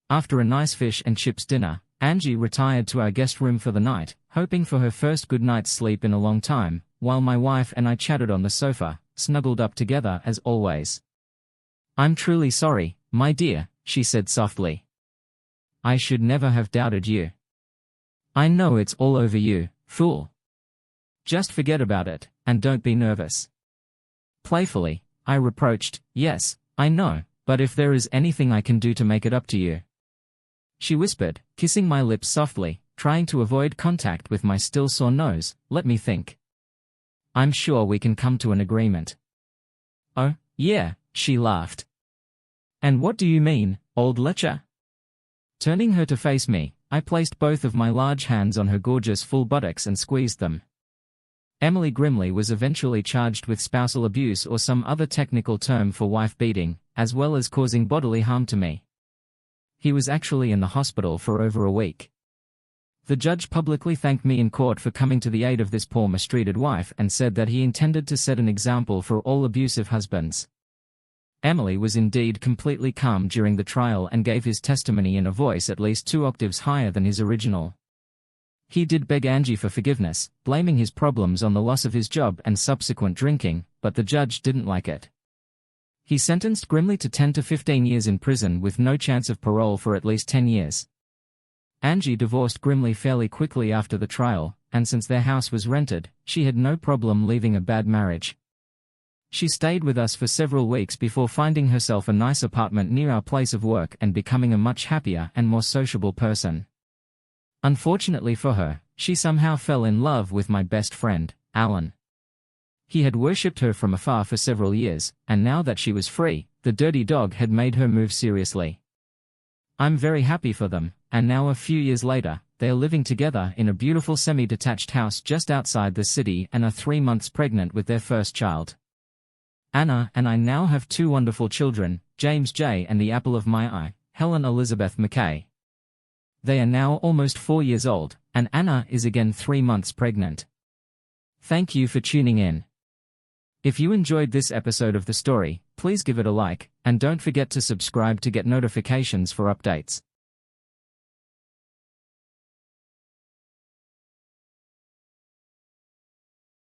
Speaker 1: After a nice fish and chips dinner, Angie retired to our guest room for the night, hoping for her first good night's sleep in a long time, while my wife and I chatted on the sofa, snuggled up together as always. "I'm truly sorry, my dear," she said softly. "I should never have doubted you. I know it's all over you, fool. Just forget about it, and don't be nervous." Playfully, I reproached, "Yes, I know, but if there is anything I can do to make it up to you." She whispered, kissing my lips softly, trying to avoid contact with my still sore nose, "Let me think. I'm sure we can come to an agreement." "Oh, yeah," she laughed. "And what do you mean, old lecher?" Turning her to face me, I placed both of my large hands on her gorgeous full buttocks and squeezed them. Emily Grimley was eventually charged with spousal abuse or some other technical term for wife beating, as well as causing bodily harm to me. He was actually in the hospital for over a week. The judge publicly thanked me in court for coming to the aid of this poor mistreated wife and said that he intended to set an example for all abusive husbands. Emily was indeed completely calm during the trial and gave his testimony in a voice at least 2 octaves higher than his original. He did beg Angie for forgiveness, blaming his problems on the loss of his job and subsequent drinking, but the judge didn't like it. He sentenced grimly to 10 to 15 years in prison with no chance of parole for at least 10 years. Angie divorced grimly fairly quickly after the trial, and since their house was rented, she had no problem leaving a bad marriage. She stayed with us for several weeks before finding herself a nice apartment near our place of work and becoming a much happier and more sociable person. Unfortunately for her, she somehow fell in love with my best friend, Alan. He had worshipped her from afar for several years, and now that she was free, the dirty dog had made her move seriously. I'm very happy for them, and now a few years later, they are living together in a beautiful semi-detached house just outside the city and are 3 months pregnant with their first child. Anna and I now have 2 wonderful children, James J. and the apple of my eye, Helen Elizabeth McKay. They are now almost 4 years old, and Anna is again 3 months pregnant. Thank you for tuning in. If you enjoyed this episode of the story, please give it a like, and don't forget to subscribe to get notifications for updates.